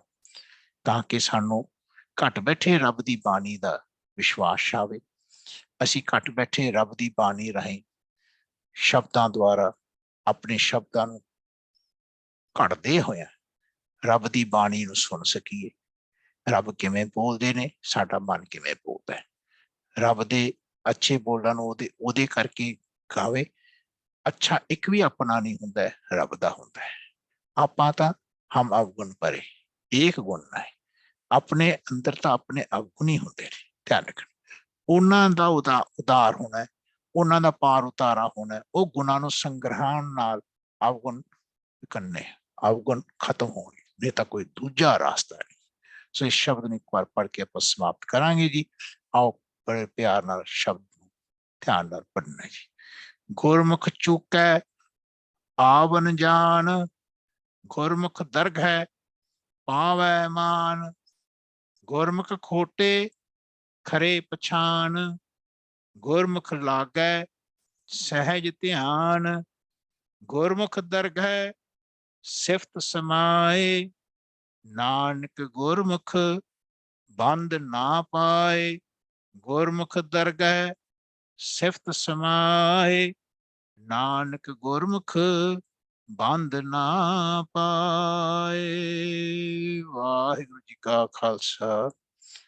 ਤਾਂ ਕਿ ਸਾਨੂੰ ਘੱਟ ਬੈਠੇ ਰੱਬ ਦੀ ਬਾਣੀ ਦਾ ਵਿਸ਼ਵਾਸ ਆਵੇ। ਅਸੀਂ ਘੱਟ ਬੈਠੇ ਰੱਬ ਦੀ ਬਾਣੀ ਰਾਹੀਂ ਸ਼ਬਦਾਂ ਦੁਆਰਾ ਆਪਣੇ ਸ਼ਬਦਾਂ ਨੂੰ ਘੜਦੇ ਹੋਇਆ ਰੱਬ ਦੀ ਬਾਣੀ ਨੂੰ ਸੁਣ ਸਕੀਏ। ਰੱਬ ਕਿਵੇਂ ਬੋਲਦੇ ਨੇ, ਸਾਡਾ ਮਨ ਕਿਵੇਂ ਬੋਲਦਾ ਹੈ। ਰੱਬ ਦੇ ਅੱਛੇ ਬੋਲਣ ਨੂੰ ਉਹਦੇ ਕਰਕੇ ਗਾਵੇ। ਅੱਛਾ ਇੱਕ ਵੀ ਆਪਣਾ ਨਹੀਂ ਹੁੰਦਾ, ਰੱਬ ਦਾ ਹੁੰਦਾ ਹੈ। ਆਪਾਂ ਤਾਂ ਹਮ ਅਵਗੁਣ ਪਰੇ, ਏਕ ਗੁਣ ਨਾ ਹੈ। ਆਪਣੇ ਅੰਦਰ ਤਾਂ ਆਪਣੇ ਅਵਗੁਣ ਹੀ ਹੁੰਦੇ ਨੇ। ਧਿਆਨ ਰੱਖਣਾ। ਉਹਨਾਂ ਦਾ ਉਦਾਰ ਹੋਣਾ, ਉਹਨਾਂ ਦਾ ਪਾਰ ਉਤਾਰਾ ਹੋਣਾ, ਉਹ ਗੁਣਾਂ ਨੂੰ ਸੰਗ੍ਰਹਿਣ ਨਾਲ ਅਵਗੁਣ ਕਰਨੇ, ਅਵਗੁਣ ਖਤਮ ਹੋਣਗੇ, ਨਹੀਂ ਤਾਂ ਕੋਈ ਦੂਜਾ ਰਾਸਤਾ ਨਹੀਂ। ਸੋ ਇਸ ਸ਼ਬਦ ਨੂੰ ਇੱਕ ਵਾਰ ਪੜ੍ਹ ਕੇ ਆਪਾਂ ਸਮਾਪਤ ਕਰਾਂਗੇ ਜੀ। ਆਓ ਬੜੇ ਪਿਆਰ ਨਾਲ ਸ਼ਬਦ ਨੂੰ ਧਿਆਨ ਨਾਲ ਪੜ੍ਹਨਾ ਜੀ। ਗੁਰਮੁਖ ਚੁਕੈ ਆਵਨ ਜਾਨ, ਗੁਰਮੁਖ ਦਰਗ ਹੈ ਪਾਵੈ ਮਾਨ। ਗੁਰਮੁਖ ਖੋਟੇ ਖਰੇ ਪਛਾਨ, ਗੁਰਮੁਖ ਲਾਗੈ ਸਹਿਜ ਧਿਆਨ। ਗੁਰਮੁਖ ਦਰਗ ਹੈ ਸਿਫਤ ਸਮਾਏ, ਨਾਨਕ ਗੁਰਮੁਖ ਬੰਦ ਨਾ ਪਾਏ। ਗੁਰਮੁਖ ਦਰਗਹਿ ਸਿਫਤ ਸਮਾਏ, ਨਾਨਕ ਗੁਰਮੁਖ ਬੰਦ ਨਾ ਪਾਏ। ਵਾਹਿਗੁਰੂ ਜੀ ਕਾ ਖਾਲਸਾ